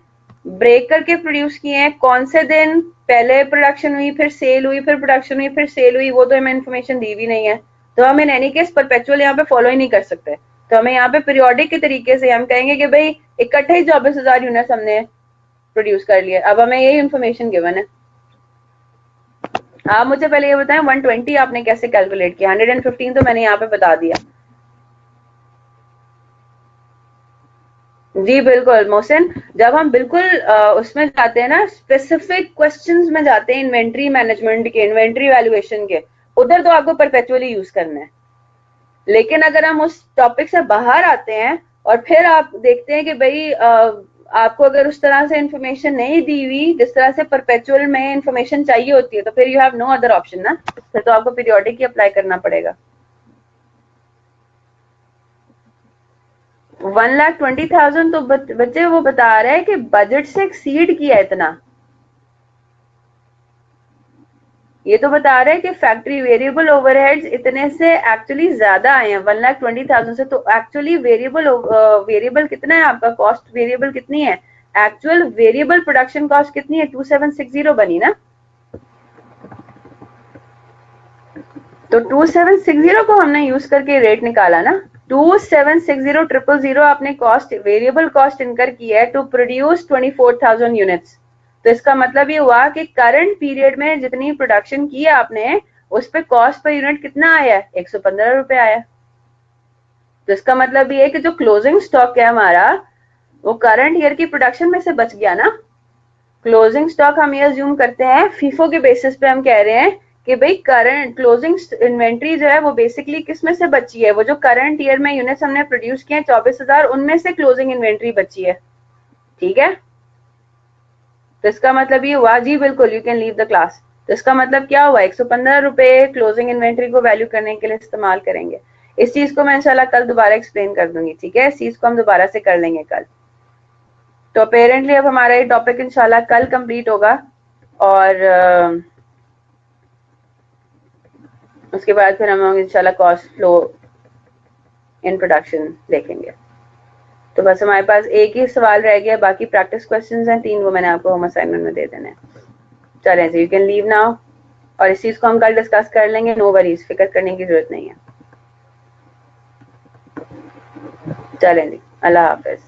ब्रेक करके प्रोड्यूस किए हैं, कौन से दिन पहले प्रोडक्शन हुई, फिर सेल हुई, फिर प्रोडक्शन हुई, फिर सेल हुई, वो तो हमें इन्फॉर्मेशन दी भी नहीं है। तो हम इन एनी केस परपेचुअल यहाँ पे फॉलो ही नहीं कर सकते। तो हमें यहाँ पे पीरियोडिक के तरीके से हम कहेंगे कि भाई इकट्ठे ही 24,000 यूनिट्स हमने प्रोड्यूस कर लिए। अब हमें यही इन्फॉर्मेशन गिवन है। आप मुझे पहले ये बताएं 120 आपने कैसे कैलकुलेट किया? 115 तो मैंने यहाँ पे बता दिया। जी बिल्कुल मोहसिन, जब हम बिल्कुल उसमें जाते हैं ना, स्पेसिफिक क्वेश्चंस में जाते हैं इन्वेंट्री मैनेजमेंट के, इन्वेंट्री वैल्यूएशन के, उधर तो आपको परपेचुअली यूज करना है। लेकिन अगर हम उस टॉपिक से बाहर आते हैं और फिर आप देखते हैं कि भाई आपको अगर उस तरह से इंफॉर्मेशन नहीं दी हुई जिस तरह से परपेचुअल में इंफॉर्मेशन चाहिए होती है, तो फिर you have no other option ना, फिर तो आपको पीरियोडिक ही अप्लाई करना पड़ेगा। 1,20,000 तो बच्चे वो बता रहे हैं कि बजट से एक्सीड किया इतना। ये तो बता रहे हैं कि फैक्ट्री वेरिएबल ओवरहेड्स इतने से एक्चुअली ज्यादा आए हैं 1,20,000 से। तो एक्चुअली वेरिएबल कितना है आपका? कॉस्ट वेरिएबल कितनी है? एक्चुअल वेरिएबल प्रोडक्शन कॉस्ट कितनी है? 2760 बनी ना। तो 2760 को हमने यूज करके रेट निकाला ना। 2760,000 आपने कॉस्ट, वेरिएबल कॉस्ट इनकर की है टू प्रोड्यूस 24,000 यूनिट्स। तो इसका मतलब ये हुआ कि करंट पीरियड में जितनी प्रोडक्शन की है आपने, उस पे कॉस्ट पर यूनिट कितना आया है? 115 रुपए आया। तो इसका मतलब ये है कि जो क्लोजिंग स्टॉक है हमारा, वो करंट ईयर की प्रोडक्शन में से बच गया ना। क्लोजिंग स्टॉक हम ये अज्यूम करते हैं, फीफो के बेसिस पे हम कह रहे हैं कि भाई करंट क्लोजिंग इन्वेंट्री जो है वो बेसिकली किस में से बची है? वो जो करंट ईयर में यूनिट्स हमने प्रोड्यूस किए 24,000, उनमें से क्लोजिंग इन्वेंट्री बची है। ठीक है, तो इसका मतलब ये हुआ, जी बिल्कुल, you can leave the class. तो इसका मतलब क्या हुआ? 115 रुपए क्लोजिंग इन्वेंट्री को वैल्यू करने के लिए इस्तेमाल करेंगे। इस चीज को मैं इंशाल्लाह कल दोबारा एक्सप्लेन कर दूंगी। ठीक है, इस चीज को हम दोबारा से कर लेंगे कल। तो अपेरेंटली अब हमारा ये टॉपिक इंशाल्लाह कल कंप्लीट होगा, और उसके बाद फिर हम इंशाल्लाह कॉस्ट फ्लो इन प्रोडक्शन देखेंगे। तो बस हमारे पास एक ही सवाल रह गया, बाकी प्रैक्टिस क्वेश्चंस हैं 3, वो मैंने आपको होम असाइनमेंट में दे देने हैं। चलें जी, यू कैन लीव नाउ, और इस चीज को हम कल डिस्कस कर लेंगे। नो वरीज, फिक्र करने की जरूरत नहीं है। चलें जी, अल्लाह हाफिज।